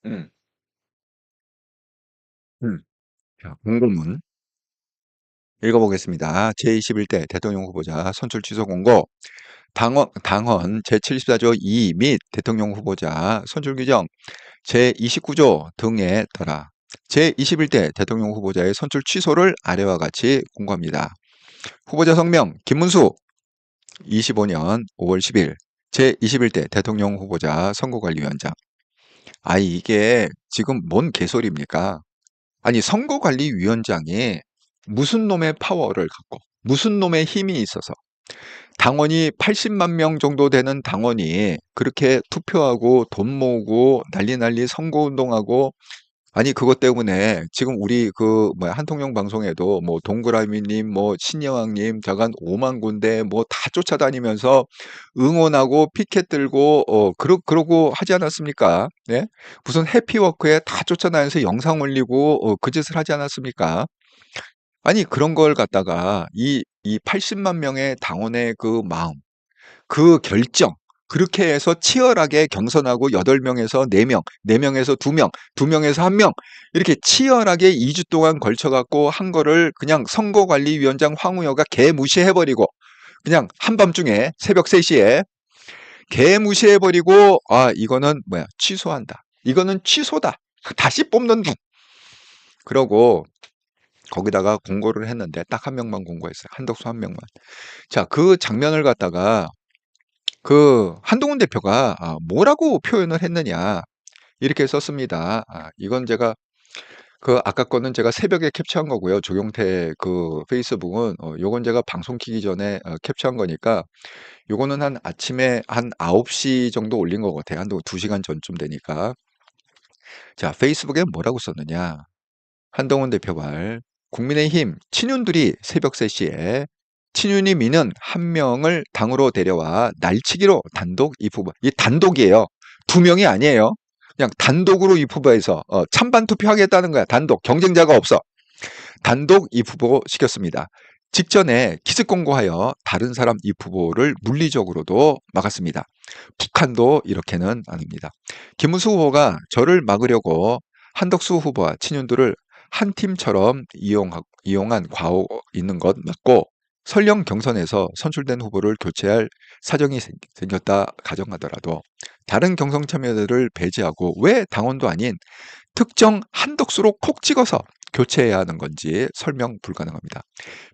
음, 음. 자, 공고문 읽어보겠습니다. 제21대 대통령 후보자 선출 취소 공고. 당헌 제74조 2 및 대통령 후보자 선출 규정 제29조 등에 따라 제21대 대통령 후보자의 선출 취소를 아래와 같이 공고합니다. 후보자 성명 김문수 25년 5월 10일 제21대 대통령 후보자 선거관리위원장. 이게 지금 뭔 개소리입니까? 아니, 선거관리위원장이 무슨 놈의 파워를 갖고 무슨 놈의 힘이 있어서 당원이 80만 명 정도 되는 당원이 그렇게 투표하고 돈 모으고 난리 선거운동하고, 아니, 그것 때문에 지금 우리 한통령 방송에도 뭐 동그라미님, 뭐 신여왕님, 자간 5만 군데 뭐 다 쫓아다니면서 응원하고 피켓 들고 그러고 하지 않았습니까? 네? 무슨 해피워크에 다 쫓아다니면서 영상 올리고 그 짓을 하지 않았습니까? 아니, 그런 걸 갖다가 이 80만 명의 당원의 그 마음, 그 결정, 그렇게 해서 치열하게 경선하고 8명에서 4명, 4명에서 2명, 2명에서 1명, 이렇게 치열하게 2주 동안 걸쳐갖고 한 거를 그냥 선거관리위원장 황우여가 개무시해버리고, 그냥 한밤중에 새벽 3시에 개무시해버리고, 아, 이거는 뭐야, 취소한다. 이거는 취소다. 다시 뽑는다. 그러고 거기다가 공고를 했는데 딱 한 명만 공고했어요. 한덕수 한 명만. 자, 그 장면을 갖다가 그 한동훈 대표가 뭐라고 표현을 했느냐 이렇게 썼습니다. 이건 제가 그 아까 거는 제가 새벽에 캡처한 거고요. 조경태 그 페이스북은 요건 제가 방송 키기 전에 캡처한 거니까 요거는 한 아침에 한 9시 정도 올린 것 같아요. 한 2시간 전쯤 되니까. 자, 페이스북에 뭐라고 썼느냐. 한동훈 대표 말 국민의힘 친윤들이 새벽 3시에 친윤이 미는 한 명을 당으로 데려와 날치기로 단독 입후보. 이 단독이에요. 2명이 아니에요. 그냥 단독으로 입후보해서 찬반 투표하겠다는 거야. 단독. 경쟁자가 없어. 단독 입후보 시켰습니다. 직전에 기습 공고하여 다른 사람 입후보를 물리적으로도 막았습니다. 북한도 이렇게는 안 합니다. 김문수 후보가 저를 막으려고 한덕수 후보와 친윤들을 한 팀처럼 이용한 과오 있는 것 맞고 설령 경선에서 선출된 후보를 교체할 사정이 생겼다 가정하더라도 다른 경선 참여자들을 배제하고 왜 당원도 아닌 특정 한덕수로 콕 찍어서 교체해야 하는 건지 설명 불가능합니다.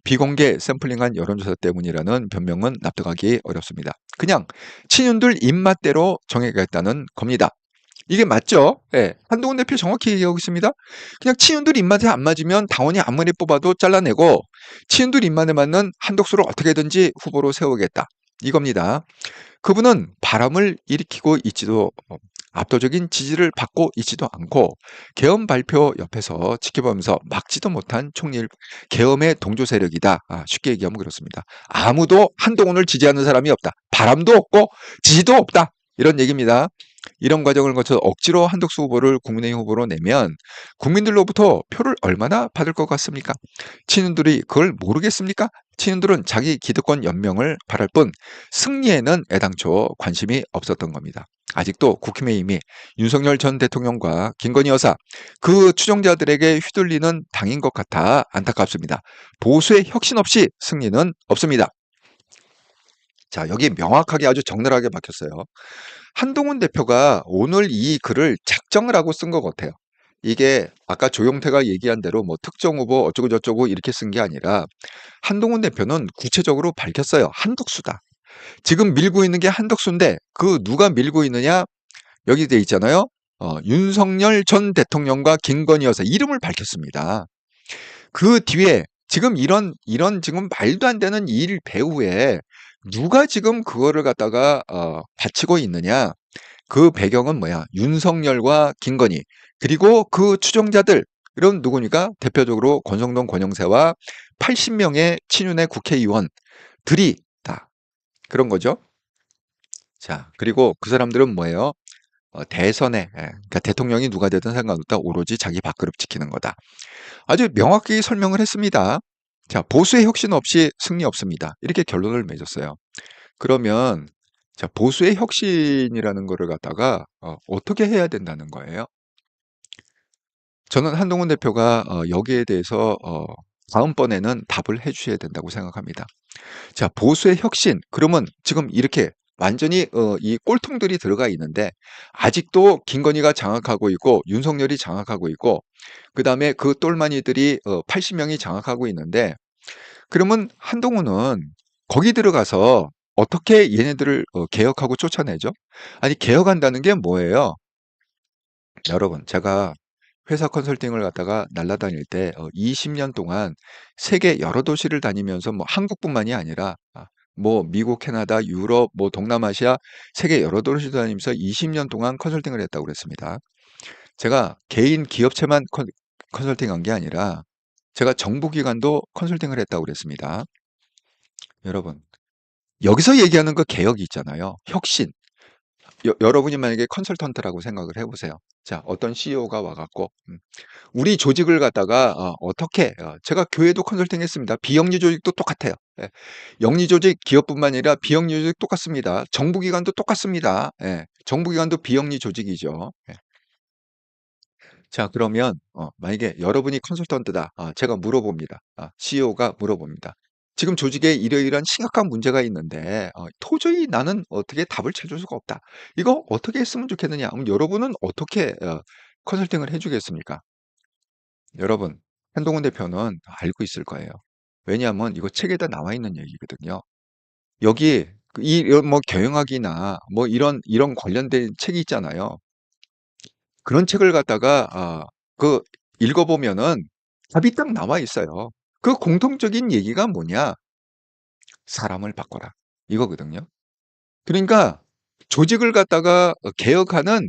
비공개 샘플링한 여론조사 때문이라는 변명은 납득하기 어렵습니다. 그냥 친윤들 입맛대로 정해가겠다는 겁니다. 이게 맞죠? 예. 한동훈 대표 정확히 얘기하고 있습니다. 그냥 친윤들 입맛에 안 맞으면 당원이 아무리 뽑아도 잘라내고 친윤들 입맛에 맞는 한덕수를 어떻게든지 후보로 세우겠다. 이겁니다. 그분은 바람을 일으키고 있지도 압도적인 지지를 받고 있지도 않고 계엄 발표 옆에서 지켜보면서 막지도 못한 총리일 계엄의 동조 세력이다. 쉽게 얘기하면 그렇습니다. 아무도 한동훈을 지지하는 사람이 없다. 바람도 없고 지지도 없다. 이런 얘기입니다. 이런 과정을 거쳐 억지로 한덕수 후보를 국민의힘 후보로 내면 국민들로부터 표를 얼마나 받을 것 같습니까? 친윤들이 그걸 모르겠습니까? 친윤들은 자기 기득권 연명을 바랄 뿐 승리에는 애당초 관심이 없었던 겁니다. 아직도 국힘의힘이 윤석열 전 대통령과 김건희 여사 그 추종자들에게 휘둘리는 당인 것 같아 안타깝습니다. 보수의 혁신 없이 승리는 없습니다. 자, 여기 명확하게 아주 적나라하게 박혔어요. 한동훈 대표가 오늘 이 글을 작정을 하고 쓴 것 같아요. 이게 아까 조용태가 얘기한 대로 뭐 특정 후보 어쩌고 저쩌고 이렇게 쓴 게 아니라 한동훈 대표는 구체적으로 밝혔어요. 한덕수다. 지금 밀고 있는 게 한덕수인데 그 누가 밀고 있느냐? 여기 돼 있잖아요. 윤석열 전 대통령과 김건희 여사 이름을 밝혔습니다. 그 뒤에 지금 이런 지금 말도 안 되는 일 배후에 누가 지금 그거를 갖다가 바치고 있느냐? 그 배경은 뭐야? 윤석열과 김건희 그리고 그 추종자들 이런 누구니까 대표적으로 권성동 권영세와 80명의 친윤의 국회의원들이 다 그런 거죠. 자, 그리고 그 사람들은 뭐예요? 대선에 그러니까 대통령이 누가 되든 상관없다. 오로지 자기 밥그릇 지키는 거다. 아주 명확히 설명을 했습니다. 자, 보수의 혁신 없이 승리 없습니다. 이렇게 결론을 맺었어요. 그러면 자, 보수의 혁신이라는 거를 갖다가 어떻게 해야 된다는 거예요? 저는 한동훈 대표가 여기에 대해서 다음번에는 답을 해 주셔야 된다고 생각합니다. 자, 보수의 혁신. 그러면 지금 이렇게 완전히 이 꼴통들이 들어가 있는데 아직도 김건희가 장악하고 있고 윤석열이 장악하고 있고 그다음에 그 똘마니들이 80명이 장악하고 있는데 그러면 한동훈은 거기 들어가서 어떻게 얘네들을 개혁하고 쫓아내죠? 아니 개혁한다는 게 뭐예요? 여러분 제가 회사 컨설팅을 갖다가 날아다닐 때 20년 동안 세계 여러 도시를 다니면서 뭐 한국뿐만이 아니라 뭐 미국, 캐나다, 유럽, 뭐 동남아시아 세계 여러 도시 다니면서 20년 동안 컨설팅을 했다고 그랬습니다. 제가 개인 기업체만 컨설팅한 게 아니라 제가 정부기관도 컨설팅을 했다고 그랬습니다. 여러분 여기서 얘기하는 그 개혁이 있잖아요. 혁신. 여러분이 만약에 컨설턴트라고 생각을 해보세요. 자, 어떤 CEO가 와갖고, 우리 조직을 갖다가 어떻게 제가 교회도 컨설팅했습니다. 비영리 조직도 똑같아요. 예. 영리 조직 기업뿐만 아니라 비영리 조직 똑같습니다. 정부기관도 똑같습니다. 예. 정부기관도 비영리 조직이죠. 예. 자, 그러면 만약에 여러분이 컨설턴트다. 제가 물어봅니다. CEO가 물어봅니다. 지금 조직에 이러이러한 심각한 문제가 있는데 도저히 나는 어떻게 답을 찾을 수가 없다. 이거 어떻게 했으면 좋겠느냐? 그럼 여러분은 어떻게 컨설팅을 해주겠습니까? 여러분, 한동훈 대표는 알고 있을 거예요. 왜냐하면 이거 책에다 나와 있는 얘기거든요. 여기 뭐 경영학이나 뭐 이런 관련된 책이 있잖아요. 그런 책을 갖다가 그 읽어보면은 답이 딱 나와 있어요. 그 공통적인 얘기가 뭐냐? 사람을 바꿔라. 이거거든요. 그러니까 조직을 갖다가 개혁하는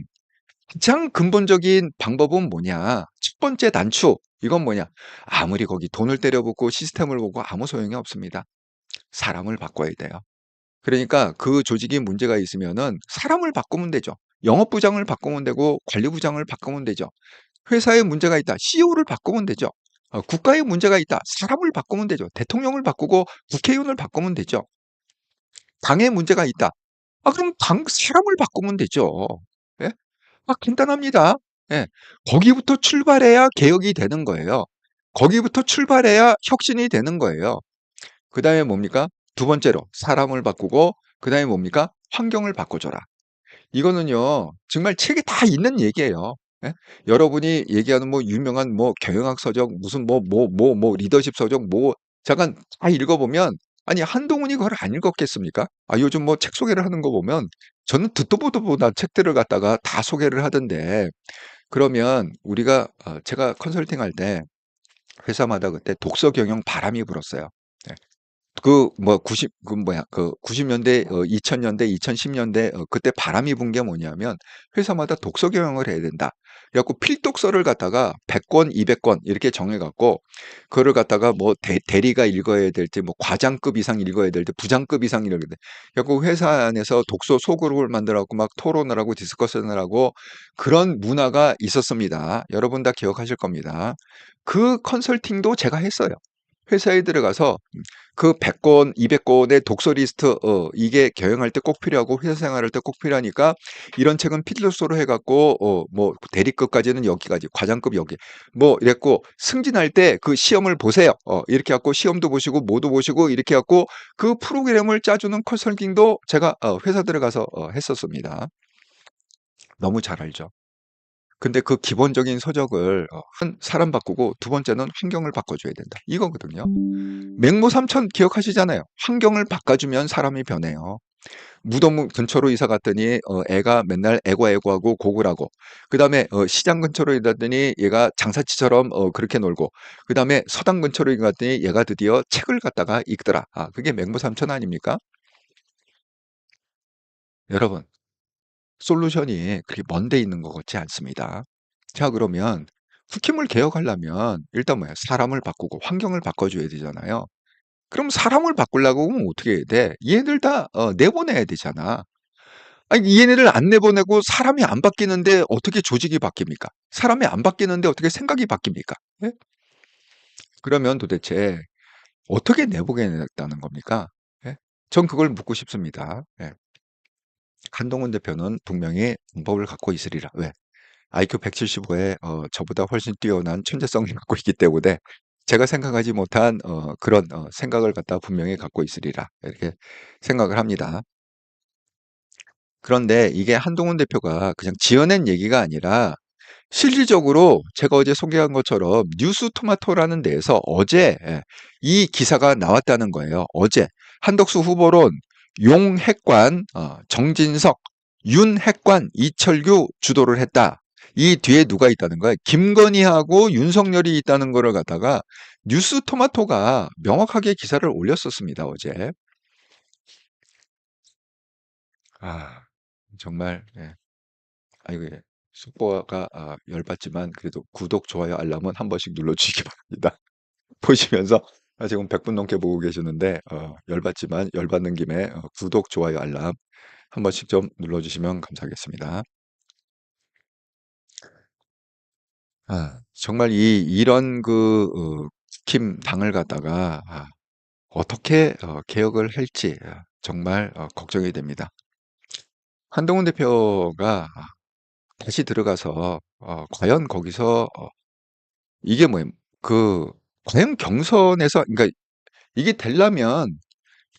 가장 근본적인 방법은 뭐냐? 첫 번째 단추. 이건 뭐냐? 아무리 거기 돈을 때려붓고 시스템을 보고 아무 소용이 없습니다. 사람을 바꿔야 돼요. 그러니까 그 조직이 문제가 있으면은 사람을 바꾸면 되죠. 영업부장을 바꾸면 되고 관리부장을 바꾸면 되죠. 회사에 문제가 있다. CEO를 바꾸면 되죠. 국가에 문제가 있다. 사람을 바꾸면 되죠. 대통령을 바꾸고 국회의원을 바꾸면 되죠. 당에 문제가 있다. 그럼 당 사람을 바꾸면 되죠. 예? 간단합니다. 예. 거기부터 출발해야 개혁이 되는 거예요. 거기부터 출발해야 혁신이 되는 거예요. 그 다음에 뭡니까? 두 번째로 사람을 바꾸고 그 다음에 뭡니까? 환경을 바꿔줘라. 이거는요, 정말 책에 다 있는 얘기예요. 예? 여러분이 얘기하는 뭐 유명한 뭐 경영학 서적, 무슨 뭐 리더십 서적, 뭐, 잠깐 다 읽어보면, 아니, 한동훈이 그걸 안 읽었겠습니까? 요즘 뭐 책 소개를 하는 거 보면, 저는 듣도 보도 보다 책들을 갖다가 다 소개를 하던데, 그러면 우리가, 제가 컨설팅 할 때, 회사마다 그때 독서 경영 바람이 불었어요. 예. 뭐 90년대, 2000년대, 2010년대 그때 바람이 분 게 뭐냐면 회사마다 독서 경영을 해야 된다. 그래갖고 필독서를 갖다가 100권, 200권 이렇게 정해갖고 그거를 갖다가 뭐 대리가 읽어야 될지 뭐 과장급 이상 읽어야 될지 부장급 이상 읽어야 돼. 그래갖고 회사 안에서 독서 소그룹을 만들어갖고 막 토론을 하고 디스커션을 하고 그런 문화가 있었습니다. 여러분 다 기억하실 겁니다. 그 컨설팅도 제가 했어요. 회사에 들어가서 그 100권, 200권의 독서 리스트, 이게 경영할 때 꼭 필요하고 회사 생활할 때 꼭 필요하니까 이런 책은 필독서로 해갖고, 뭐 대리급까지는 여기까지, 과장급 여기, 뭐 이랬고 승진할 때 그 시험을 보세요. 이렇게 갖고 시험도 보시고 뭐도 보시고 이렇게 갖고 그 프로그램을 짜주는 컨설팅도 제가 회사 들어가서 했었습니다. 너무 잘 알죠. 근데 그 기본적인 서적을 한 사람 바꾸고 두 번째는 환경을 바꿔줘야 된다. 이거거든요. 맹모삼천 기억하시잖아요. 환경을 바꿔주면 사람이 변해요. 무덤 근처로 이사 갔더니 애가 맨날 애고애고하고 고글하고 그 다음에 시장 근처로 이사 갔더니 얘가 장사치처럼 그렇게 놀고 그 다음에 서당 근처로 갔더니 얘가 드디어 책을 갖다가 읽더라. 그게 맹모삼천 아닙니까? 여러분 솔루션이 그렇게 먼 데 있는 것 같지 않습니다. 자, 그러면 국힘을 개혁하려면 일단 뭐야? 사람을 바꾸고 환경을 바꿔줘야 되잖아요. 그럼 사람을 바꾸려고 하면 어떻게 해야 돼? 얘네들 다 내보내야 되잖아. 아니, 얘네를 안 내보내고 사람이 안 바뀌는데 어떻게 조직이 바뀝니까? 사람이 안 바뀌는데 어떻게 생각이 바뀝니까? 예? 그러면 도대체 어떻게 내보내겠다는 겁니까? 예? 전 그걸 묻고 싶습니다. 예. 한동훈 대표는 분명히 방법을 갖고 있으리라. 왜? IQ 175에 저보다 훨씬 뛰어난 천재성을 갖고 있기 때문에 제가 생각하지 못한 그런 생각을 갖다 분명히 갖고 있으리라. 이렇게 생각을 합니다. 그런데 이게 한동훈 대표가 그냥 지어낸 얘기가 아니라 실질적으로 제가 어제 소개한 것처럼 뉴스 토마토라는 데에서 어제 이 기사가 나왔다는 거예요. 어제 한덕수 후보론 용핵관 정진석, 윤핵관 이철규 주도를 했다. 이 뒤에 누가 있다는 거야? 김건희하고 윤석열이 있다는 거를 갖다가 뉴스 토마토가 명확하게 기사를 올렸었습니다, 어제. 정말, 예. 아이고, 예. 속보가 열받지만 그래도 구독, 좋아요, 알람은 한 번씩 눌러주시기 바랍니다. 보시면서 지금 100분 넘게 보고 계시는데 열받지만 열받는 김에 구독, 좋아요, 알람 한 번씩 좀 눌러주시면 감사하겠습니다. 정말 이런 국힘 당을 갖다가 어떻게 개혁을 할지 정말 걱정이 됩니다. 한동훈 대표가 다시 들어가서 과연 거기서 이게 뭐예요? 과연 경선에서 그러니까 이게 되려면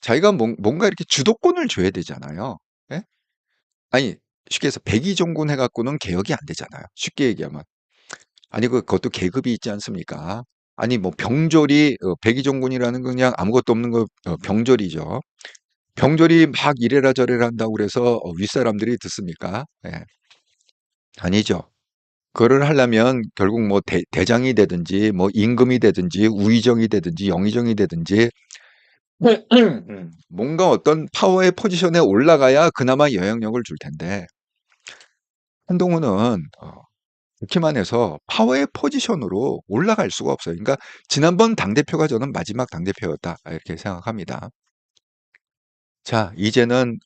자기가 뭔가 이렇게 주도권을 줘야 되잖아요. 예? 아니 쉽게 해서 백의종군 해갖고는 개혁이 안 되잖아요. 쉽게 얘기하면. 아니 그것도 계급이 있지 않습니까? 아니 뭐 병졸이 백의종군이라는 건 그냥 아무것도 없는 거 병졸이죠. 병졸이 막 이래라 저래라 한다고 그래서 윗사람들이 듣습니까? 예. 아니죠. 그거를 하려면 결국 뭐 대장이 되든지 뭐 임금이 되든지 우의정이 되든지 영의정이 되든지 뭔가 어떤 파워의 포지션에 올라가야 그나마 영향력을 줄 텐데 한동훈은 그렇게만 해서 파워의 포지션으로 올라갈 수가 없어요. 그러니까 지난번 당대표가 저는 마지막 당대표였다 이렇게 생각합니다. 자, 이제는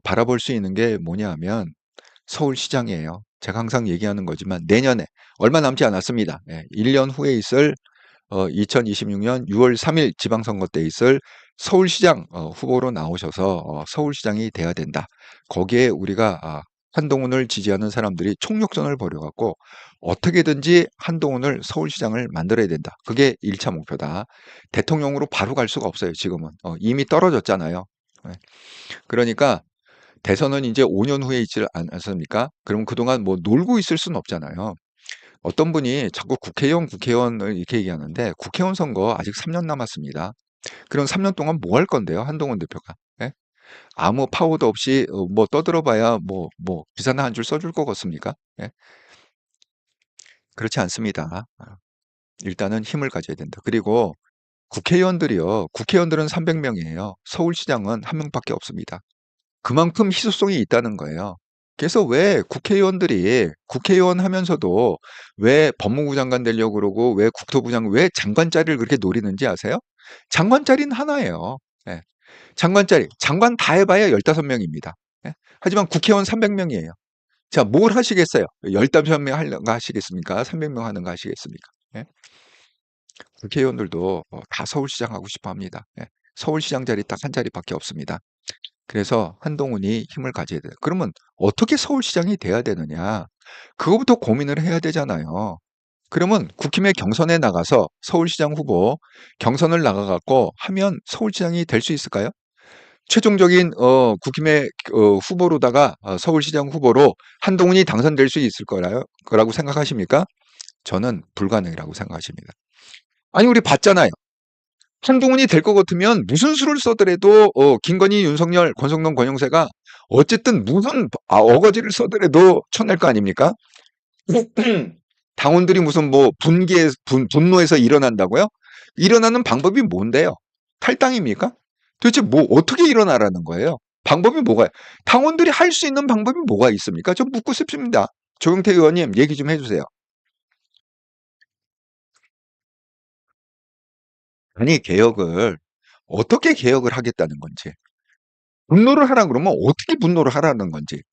바라볼 수 있는 게 뭐냐면 서울시장이에요. 제가 항상 얘기하는 거지만 내년에 얼마 남지 않았습니다. 1년 후에 있을 2026년 6월 3일 지방선거 때 있을 서울시장 후보로 나오셔서 서울시장이 돼야 된다. 거기에 우리가 한동훈을 지지하는 사람들이 총력전을 벌여갖고 어떻게든지 한동훈을 서울시장을 만들어야 된다. 그게 1차 목표다. 대통령으로 바로 갈 수가 없어요. 지금은 이미 떨어졌잖아요. 네. 그러니까 대선은 이제 5년 후에 있지 않습니까? 그럼 그동안 뭐 놀고 있을 수는 없잖아요. 어떤 분이 자꾸 국회의원을 이렇게 얘기하는데 국회의원 선거 아직 3년 남았습니다. 그럼 3년 동안 뭐 할 건데요? 한동훈 대표가. 예? 아무 파워도 없이 뭐 떠들어봐야 뭐 기사나 한 줄 써줄 것 같습니까? 예? 그렇지 않습니다. 일단은 힘을 가져야 된다. 그리고 국회의원들은 300명이에요. 서울시장은 1명밖에 없습니다. 그만큼 희소성이 있다는 거예요. 그래서 왜 국회의원들이 국회의원 하면서도 왜 법무부 장관 되려고 그러고 왜 국토부 장관, 왜 장관 자리를 그렇게 노리는지 아세요? 장관 자리는 하나예요. 예. 장관 다 해봐야 15명입니다. 예. 하지만 국회의원 300명이에요. 자, 뭘 하시겠어요? 15명 하는 거 하시겠습니까? 300명 하는 거 하시겠습니까? 예. 국회의원들도 다 서울시장 하고 싶어 합니다. 예. 서울시장 자리 딱 한 자리밖에 없습니다. 그래서 한동훈이 힘을 가져야 돼요. 그러면 어떻게 서울시장이 돼야 되느냐? 그거부터 고민을 해야 되잖아요. 그러면 국힘의 경선에 나가서 서울시장 후보 경선을 나가갖고 하면 서울시장이 될 수 있을까요? 최종적인 국힘의 후보로다가 서울시장 후보로 한동훈이 당선될 수 있을 거라고 생각하십니까? 저는 불가능이라고 생각하십니다. 아니 우리 봤잖아요. 한동훈이 될 것 같으면 무슨 수를 써더라도 김건희, 윤석열, 권성동, 권영세가 어쨌든 무슨 어거지를 써더라도 쳐낼 거 아닙니까? 당원들이 무슨 뭐 분노해서 일어난다고요? 일어나는 방법이 뭔데요? 탈당입니까? 도대체 뭐 어떻게 일어나라는 거예요? 방법이 뭐가 당원들이 할 수 있는 방법이 뭐가 있습니까? 좀 묻고 싶습니다. 조경태 의원님 얘기 좀 해주세요. 아니 개혁을 어떻게 개혁을 하겠다는 건지 분노를 하라 그러면 어떻게 분노를 하라는 건지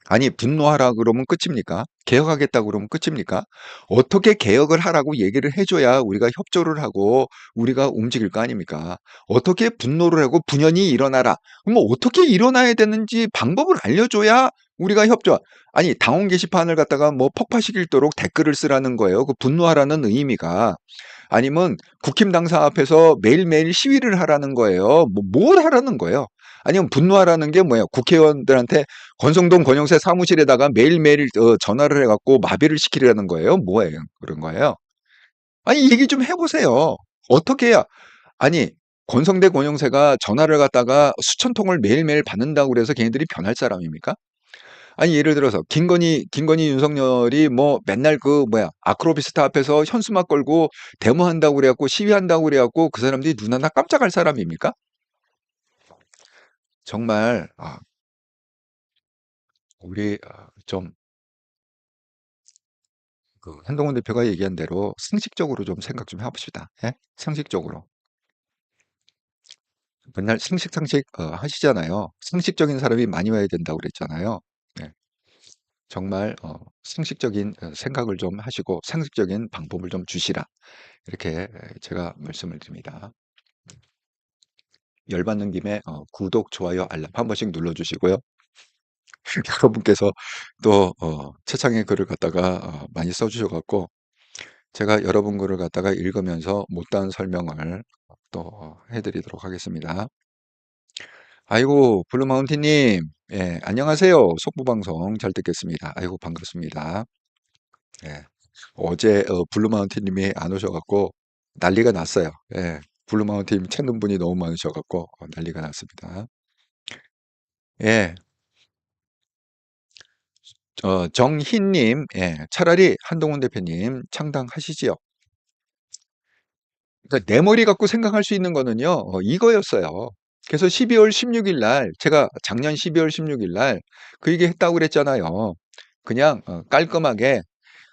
아니 분노하라 그러면 끝입니까? 개혁하겠다 그러면 끝입니까? 어떻게 개혁을 하라고 얘기를 해줘야 우리가 협조를 하고 우리가 움직일 거 아닙니까? 어떻게 분노를 하고 분연이 일어나라. 그럼 어떻게 일어나야 되는지 방법을 알려줘야 우리가 협조. 아니 당원 게시판을 갖다가 뭐 폭파시키도록 댓글을 쓰라는 거예요. 그 분노하라는 의미가. 아니면 국힘 당사 앞에서 매일매일 시위를 하라는 거예요. 뭘 하라는 거예요? 아니면 분노하라는 게 뭐예요? 국회의원들한테 권성동, 권영세 사무실에다가 매일매일 전화를 해갖고 마비를 시키려는 거예요? 뭐예요? 그런 거예요? 아니, 얘기 좀 해보세요. 어떻게 해야? 아니, 권성대, 권영세가 전화를 갖다가 수천 통을 매일매일 받는다고 그래서 걔네들이 변할 사람입니까? 아니, 예를 들어서, 윤석열이 뭐 맨날 아크로비스타 앞에서 현수막 걸고 데모한다고 그래갖고 시위한다고 그래갖고 그 사람들이 눈 하나 깜짝할 사람입니까? 정말, 우리 좀 한동훈 대표가 얘기한 대로 상식적으로 좀 생각 좀 해봅시다. 예? 상식적으로. 맨날 상식 하시잖아요. 상식적인 사람이 많이 와야 된다고 그랬잖아요. 네. 정말 상식적인 생각을 좀 하시고 상식적인 방법을 좀 주시라. 이렇게 제가 말씀을 드립니다. 열받는 김에 구독, 좋아요, 알람 한 번씩 눌러주시고요. 여러분께서 또 채창에 글을 갖다가 많이 써주셔갖고 제가 여러분 글을 갖다가 읽으면서 못다한 설명을 또 해드리도록 하겠습니다. 아이고 블루마운틴님, 예, 안녕하세요. 속보방송 잘 듣겠습니다. 아이고 반갑습니다. 예, 어제 블루마운틴님이 안 오셔갖고 난리가 났어요. 예, 블루마운틴 찾는 분이 너무 많으셔갖고 난리가 났습니다. 예, 정희님, 예, 차라리 한동훈 대표님 창당하시지요. 그러니까 내 머리 갖고 생각할 수 있는 거는요, 이거였어요. 그래서 12월 16일 날, 제가 작년 12월 16일 날 그 얘기 했다고 그랬잖아요. 그냥 깔끔하게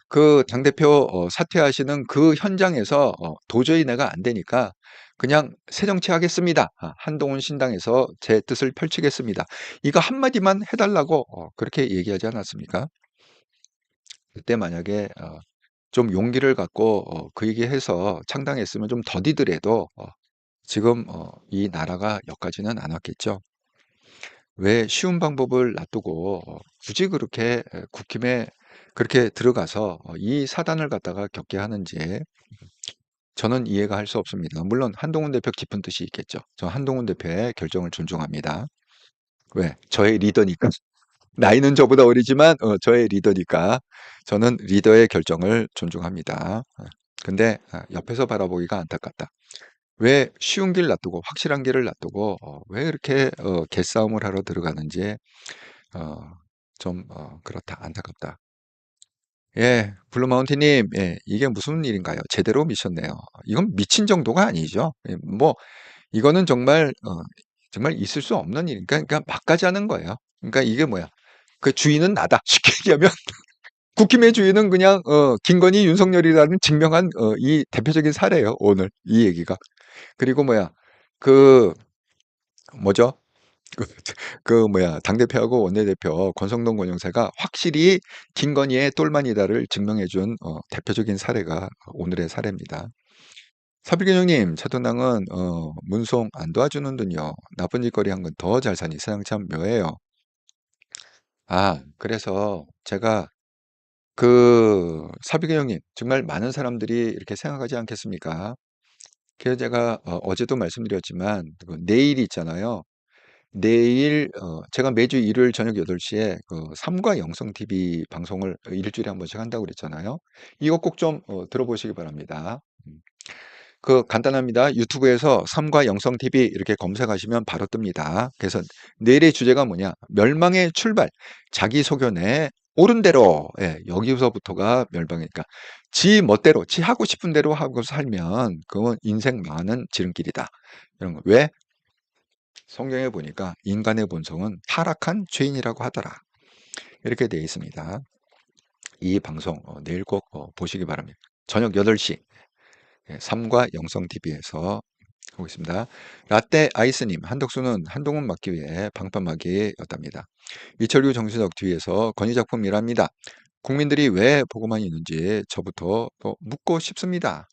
그 당대표 사퇴하시는 그 현장에서 도저히 내가 안 되니까 그냥 새정치 하겠습니다. 한동훈 신당에서 제 뜻을 펼치겠습니다. 이거 한마디만 해달라고 그렇게 얘기하지 않았습니까? 그때 만약에 좀 용기를 갖고 그 얘기해서 창당했으면 좀 더디더라도 지금 이 나라가 여기까지는 안 왔겠죠. 왜 쉬운 방법을 놔두고 굳이 그렇게 국힘에 그렇게 들어가서 이 사단을 갖다가 겪게 하는지 저는 이해가 할 수 없습니다. 물론 한동훈 대표 깊은 뜻이 있겠죠. 저 한동훈 대표의 결정을 존중합니다. 왜? 저의 리더니까. 나이는 저보다 어리지만 저의 리더니까 저는 리더의 결정을 존중합니다. 근데 옆에서 바라보기가 안타깝다. 왜 쉬운 길 놔두고 확실한 길을 놔두고 왜 이렇게 개싸움을 하러 들어가는지 어, 좀 그렇다 안타깝다. 예, 블루마운틴님, 예, 이게 무슨 일인가요? 제대로 미쳤네요. 이건 미친 정도가 아니죠. 예, 뭐 이거는 정말 정말 있을 수 없는 일이니까 그러니까 막가지 하는 거예요. 그러니까 이게 뭐야? 그 주인은 나다. 쉽게 얘기하면 국힘의 주인은 그냥 김건희, 윤석열이라는 증명한 이 대표적인 사례예요. 오늘 이 얘기가. 그리고 뭐야? 그 뭐죠? 그, 그 뭐야 당대표하고 원내대표 권성동 권영세가 확실히 김건희의 똘마니다를 증명해준 대표적인 사례가 오늘의 사례입니다. 사비견형님, 차도당은 문송 안 도와주는군요. 나쁜 짓거리 한 건 더 잘 사니 세상 참 묘해요. 그래서 제가 그 사비견형님 정말 많은 사람들이 이렇게 생각하지 않겠습니까? 그래서 제가 어제도 말씀드렸지만 그 내일 있잖아요. 내일 제가 매주 일요일 저녁 8시에 그 삼과 영성 TV 방송을 일주일에 한 번씩 한다고 그랬잖아요. 이거 꼭 좀 들어보시기 바랍니다. 그 간단합니다. 유튜브에서 삼과 영성 TV 이렇게 검색하시면 바로 뜹니다. 그래서 내일의 주제가 뭐냐? 멸망의 출발. 자기 소견에 옳은 대로. 예, 여기서부터가 멸망이니까 지 멋대로, 지 하고 싶은 대로 하고 살면 그건 인생 망하는 지름길이다. 이런 거. 왜? 성경에 보니까 인간의 본성은 타락한 죄인이라고 하더라. 이렇게 되어 있습니다. 이 방송 내일 꼭 보시기 바랍니다. 저녁 8시 삼과 영성TV에서 하고 있습니다. 라떼 아이스님, 한덕수는 한동훈 막기 위해 방판막이였답니다. 이철규 정신석 뒤에서 건의 작품이랍니다. 국민들이 왜 보고만 있는지 저부터 또 묻고 싶습니다.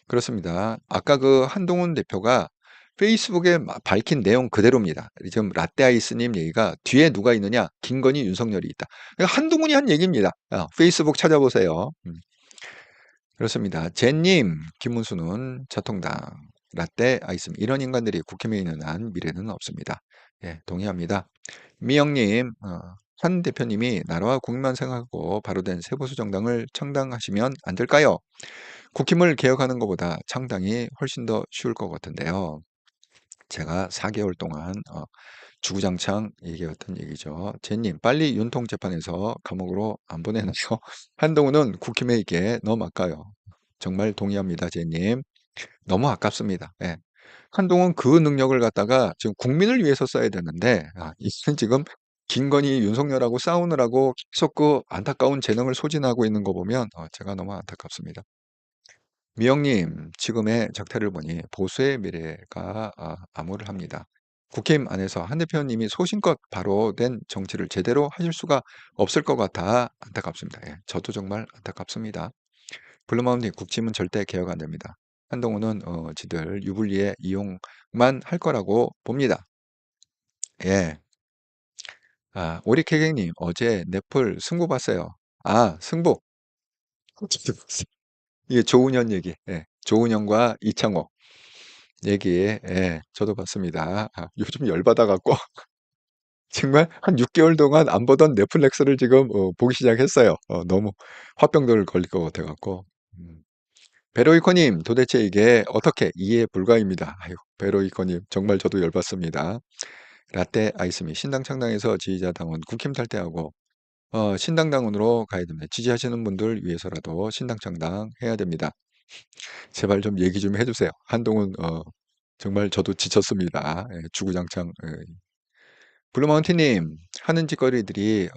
그렇습니다. 아까 그 한동훈 대표가 페이스북에 밝힌 내용 그대로입니다. 지금 라떼아이스님 얘기가 뒤에 누가 있느냐? 김건희, 윤석열이 있다. 그러니까 한동훈이 한 얘기입니다. 페이스북 찾아보세요. 그렇습니다. 제님, 김문수는 자통당, 라떼아이스님 이런 인간들이 국힘에 있는 한 미래는 없습니다. 예, 동의합니다. 미영님, 한 대표님이 나라와 국민만 생각하고 바로 된 세보수 정당을 창당하시면 안 될까요? 국힘을 개혁하는 것보다 창당이 훨씬 더 쉬울 것 같은데요. 제가 4개월 동안 주구장창 얘기했던 얘기죠. 제님, 빨리 윤통 재판에서 감옥으로 안 보내나요? 한동훈은 국힘에게 너무 아까요. 정말 동의합니다, 제님. 너무 아깝습니다. 예. 한동훈 그 능력을 갖다가 지금 국민을 위해서 써야 되는데, 이는 지금 김건희, 윤석열하고 싸우느라고 계속 그 안타까운 재능을 소진하고 있는 거 보면 제가 너무 안타깝습니다. 미영님, 지금의 작태를 보니 보수의 미래가 암울합니다. 국힘 안에서 한 대표님이 소신껏 바로 된 정치를 제대로 하실 수가 없을 것 같아 안타깝습니다. 예, 저도 정말 안타깝습니다. 블루마운틴 국힘은 절대 개혁 안 됩니다. 한동훈은 지들 유불리에 이용만 할 거라고 봅니다. 예. 오리캐객님, 어제 넷플 승부 봤어요. 승부. 저도 봤어요. 이게 조훈현 얘기. 예. 조훈현과 이창호 얘기. 예. 저도 봤습니다. 요즘 열받아 갖고 정말 한 6개월 동안 안 보던 넷플릭스를 지금 보기 시작했어요. 너무 화병들 걸릴 것 같아 갖고. 베로이커님, 도대체 이게 어떻게 이해 불가입니다. 아유, 베로이커님, 정말 저도 열받습니다. 라떼 아이스미, 신당 창당에서 지지자 당원 국힘 탈퇴하고 신당 당원으로 가야 됩니다. 지지하시는 분들 위해서라도 신당 창당 해야 됩니다. 제발 좀 얘기 좀 해주세요. 한동훈 정말 저도 지쳤습니다. 예, 주구장창. 예. 블루마운틴님, 하는 짓거리들이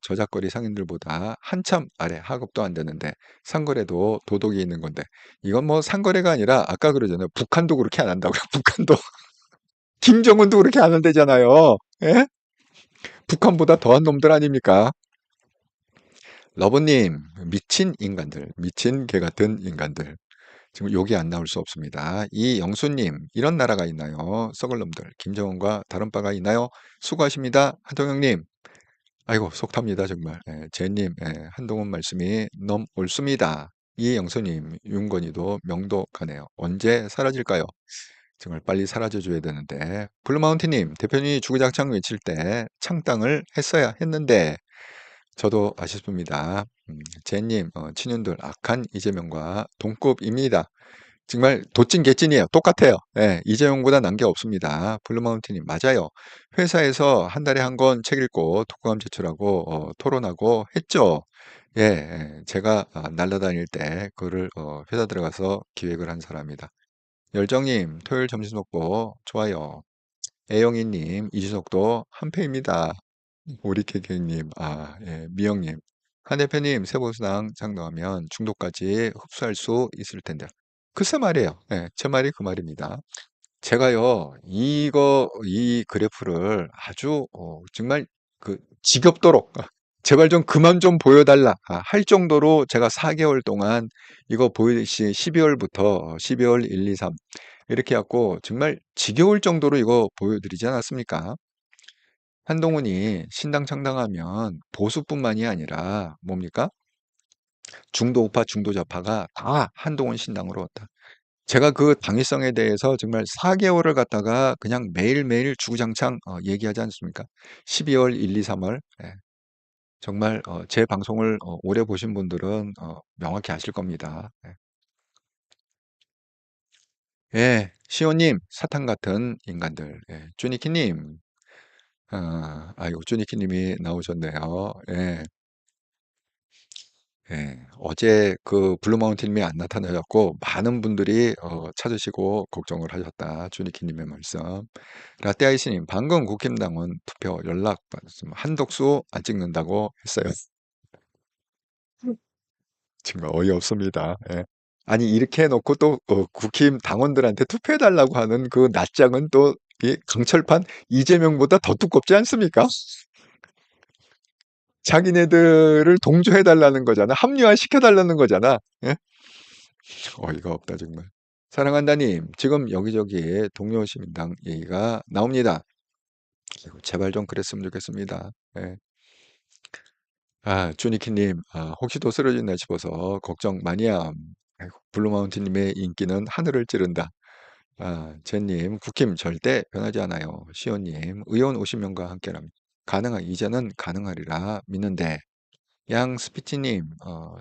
저작거리 상인들보다 한참 아래 하급도 안 되는데 상거래도 도덕이 있는 건데 이건 뭐 상거래가 아니라 아까 그러잖아요. 북한도 그렇게 안 한다고요. 북한도 김정은도 그렇게 안 한대잖아요. 예? 북한보다 더한 놈들 아닙니까? 러브님, 미친 인간들, 미친 개 같은 인간들. 지금 욕이 안 나올 수 없습니다. 이영수님, 이런 나라가 있나요? 썩을 놈들, 김정은과 다른 바가 있나요? 수고하십니다. 한동영님, 아이고, 속 탑니다, 정말. 예, 제님, 예, 한동훈 말씀이 너무 옳습니다. 이영수님, 윤건이도 명독하네요. 언제 사라질까요? 정말 빨리 사라져줘야 되는데. 블루마운틴님, 대표님이 주구장창 외칠 때 창당을 했어야 했는데, 저도 아쉽습니다. 제님, 친윤들 악한 이재명과 동급입니다. 정말 도찐 개찐이에요. 똑같아요. 예, 이재용보다 난 게 없습니다. 블루마운틴이 맞아요. 회사에서 한 달에 한 권 책 읽고 독후감 제출하고 토론하고 했죠. 예, 예, 제가 날라다닐 때 그거를 회사 들어가서 기획을 한 사람이다. 열정님, 토요일 점심 먹고 좋아요. 애영이님, 이주석도 한패입니다. 오리케케님, 예, 미영님. 한 대표님, 세보수당 장담하면 중도까지 흡수할 수 있을 텐데. 글쎄 말이에요. 예, 제 말이 그 말입니다. 제가요, 이 그래프를 아주, 정말 지겹도록, 제발 좀 그만 좀 보여달라, 할 정도로 제가 4개월 동안 이거 12월부터 12월 1, 2, 3, 이렇게 해갖고 정말 지겨울 정도로 이거 보여드리지 않았습니까? 한동훈이 신당 창당하면 보수뿐만이 아니라 뭡니까? 중도 우파, 중도 좌파가 다 한동훈 신당으로 왔다. 제가 그 당위성에 대해서 정말 4개월을 갖다가 그냥 매일매일 주구장창 얘기하지 않습니까? 12월 1, 2, 3월. 예. 정말 제 방송을 오래 보신 분들은 명확히 아실 겁니다. 예. 예, 시호님, 사탄 같은 인간들. 예, 쭈니키님, 아이고, 쭈니키님이 나오셨네요. 예. 예. 어제 그 블루마운틴님이 안 나타나셨고 많은 분들이 찾으시고 걱정을 하셨다. 주니키님의 말씀. 라떼아이스님, 방금 국힘당원 투표 연락 받았습니다. 한덕수 안 찍는다고 했어요. 정말 어이없습니다. 예. 아니 이렇게 해놓고 또 국힘 당원들한테 투표해달라고 하는 그 낯장은 또 이 강철판 이재명보다 더 두껍지 않습니까? 자기네들을 동조해달라는 거잖아. 합리화시켜달라는 거잖아. 예? 어이가 없다 정말. 사랑한다님, 지금 여기저기 동료 시민당 얘기가 나옵니다. 아이고, 제발 좀 그랬으면 좋겠습니다. 예. 주니키님, 혹시도 쓰러졌나 싶어서 걱정 많이 함. 아이고, 블루마운틴님의 인기는 하늘을 찌른다. 제님, 국힘 절대 변하지 않아요. 시온님, 의원 50명과 함께랍니다. 이제는 가능하리라 믿는데, 양스피티님,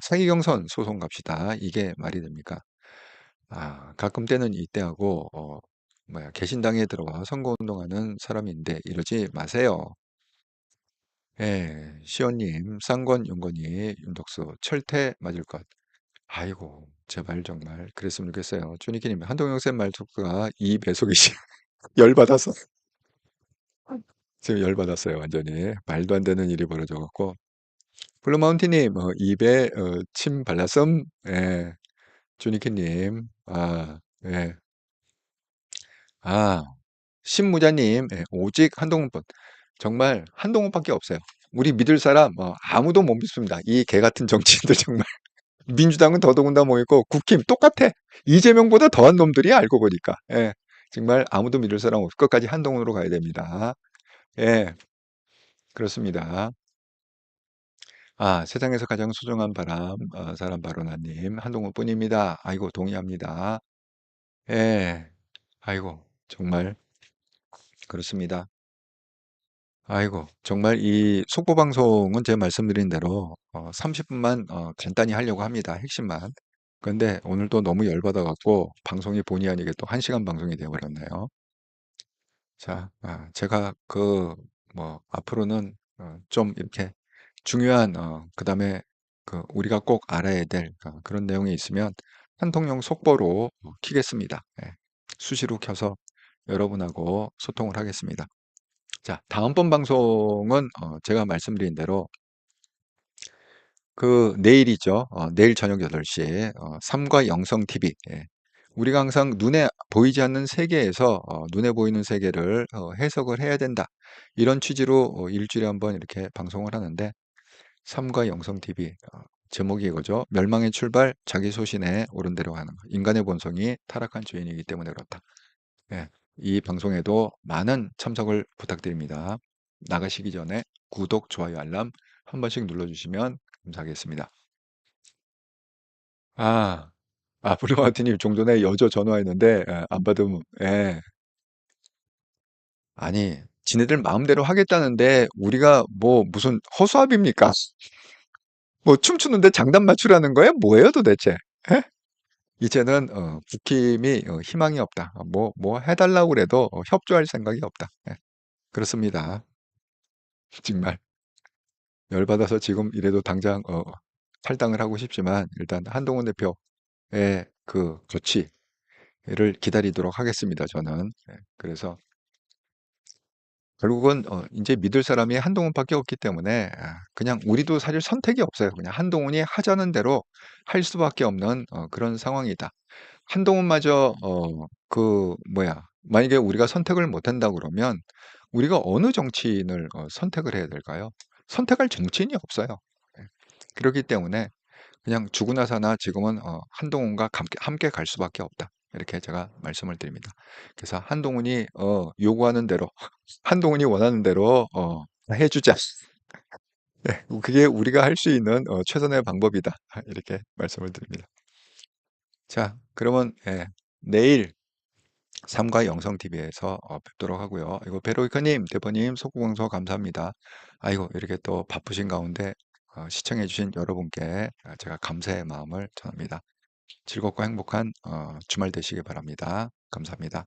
사기 경선 소송 갑시다. 이게 말이 됩니까? 가끔 때는 이때하고 개신당에 들어와 선거운동하는 사람인데 이러지 마세요. 예, 시원님, 쌍권, 윤건이, 윤덕수, 철퇴 맞을 것. 아이고, 제발 정말 그랬으면 좋겠어요. 주니키님, 한동영 쌤 말투가 이 배속이시 열받아서 지금 열받았어요, 완전히. 말도 안 되는 일이 벌어져갖고. 블루마운틴님, 입에 침 발랐음, 예, 주니키님, 예. 아, 신무자님, 예, 오직 한동훈뿐. 정말 한동훈밖에 없어요. 우리 믿을 사람, 아무도 못 믿습니다. 이 개 같은 정치인들 정말. 민주당은 더더군다나 뭐 있고, 국힘 똑같아. 이재명보다 더한 놈들이 알고 보니까. 예, 정말 아무도 믿을 사람 없을 것까지 한동훈으로 가야 됩니다. 예, 그렇습니다. 세상에서 가장 소중한 사람 바로나님, 한동훈뿐입니다. 아이고, 동의합니다. 예, 아이고, 정말 그렇습니다. 아이고, 정말 이 속보 방송은 제가 말씀드린 대로 30분만 간단히 하려고 합니다. 핵심만. 그런데 오늘 또 너무 열받아 갖고 방송이 본의 아니게 또 1시간 방송이 되어 버렸네요. 자, 제가 뭐 앞으로는 좀 이렇게 중요한 그다음에 우리가 꼭 알아야 될 그런 내용이 있으면 한통령 속보로 키겠습니다. 예. 수시로 켜서 여러분하고 소통을 하겠습니다. 자, 다음번 방송은 제가 말씀드린 대로 내일이죠. 내일 저녁 8시에 삼과 영성 TV. 예. 우리가 항상 눈에 보이지 않는 세계에서 눈에 보이는 세계를 해석을 해야 된다. 이런 취지로 일주일에 한번 이렇게 방송을 하는데 삼과 영성 TV 제목이 이거죠. 멸망의 출발, 자기 소신에 오른 대로 가는 것. 인간의 본성이 타락한 주인이기 때문에 그렇다. 예, 이 방송에도 많은 참석을 부탁드립니다. 나가시기 전에 구독, 좋아요, 알람 한 번씩 눌러주시면 감사하겠습니다. 아, 블루마티님 좀 전에 여저 전화했는데 안 받으면 아니 지네들 마음대로 하겠다는데 우리가 뭐 무슨 허수아비입니까? 뭐 춤추는데 장단 맞추라는 거예요? 뭐예요 도대체? 예? 이제는 국힘이 희망이 없다. 뭐 해달라고 그래도 협조할 생각이 없다. 예, 그렇습니다. 정말 열받아서 지금 이래도 당장 탈당을 하고 싶지만 일단 한동훈 대표의 그 조치를 기다리도록 하겠습니다. 저는. 그래서 결국은 이제 믿을 사람이 한동훈밖에 없기 때문에 그냥 우리도 사실 선택이 없어요. 그냥 한동훈이 하자는 대로 할 수밖에 없는 그런 상황이다. 한동훈마저 만약에 우리가 선택을 못 한다 그러면 우리가 어느 정치인을 선택을 해야 될까요? 선택할 정치인이 없어요. 예. 그렇기 때문에 그냥 죽으나 사나 지금은 한동훈과 함께 갈 수밖에 없다. 이렇게 제가 말씀을 드립니다. 그래서 한동훈이 요구하는 대로, 한동훈이 원하는 대로 해주자. 네, 그게 우리가 할 수 있는 최선의 방법이다. 이렇게 말씀을 드립니다. 자, 그러면 내일 삼과 영성 TV에서 뵙도록 하고요. 이거 베로이카님, 대표님, 속구광서 감사합니다. 아이고, 이렇게 또 바쁘신 가운데 시청해주신 여러분께 제가 감사의 마음을 전합니다. 즐겁고 행복한 주말 되시기 바랍니다. 감사합니다.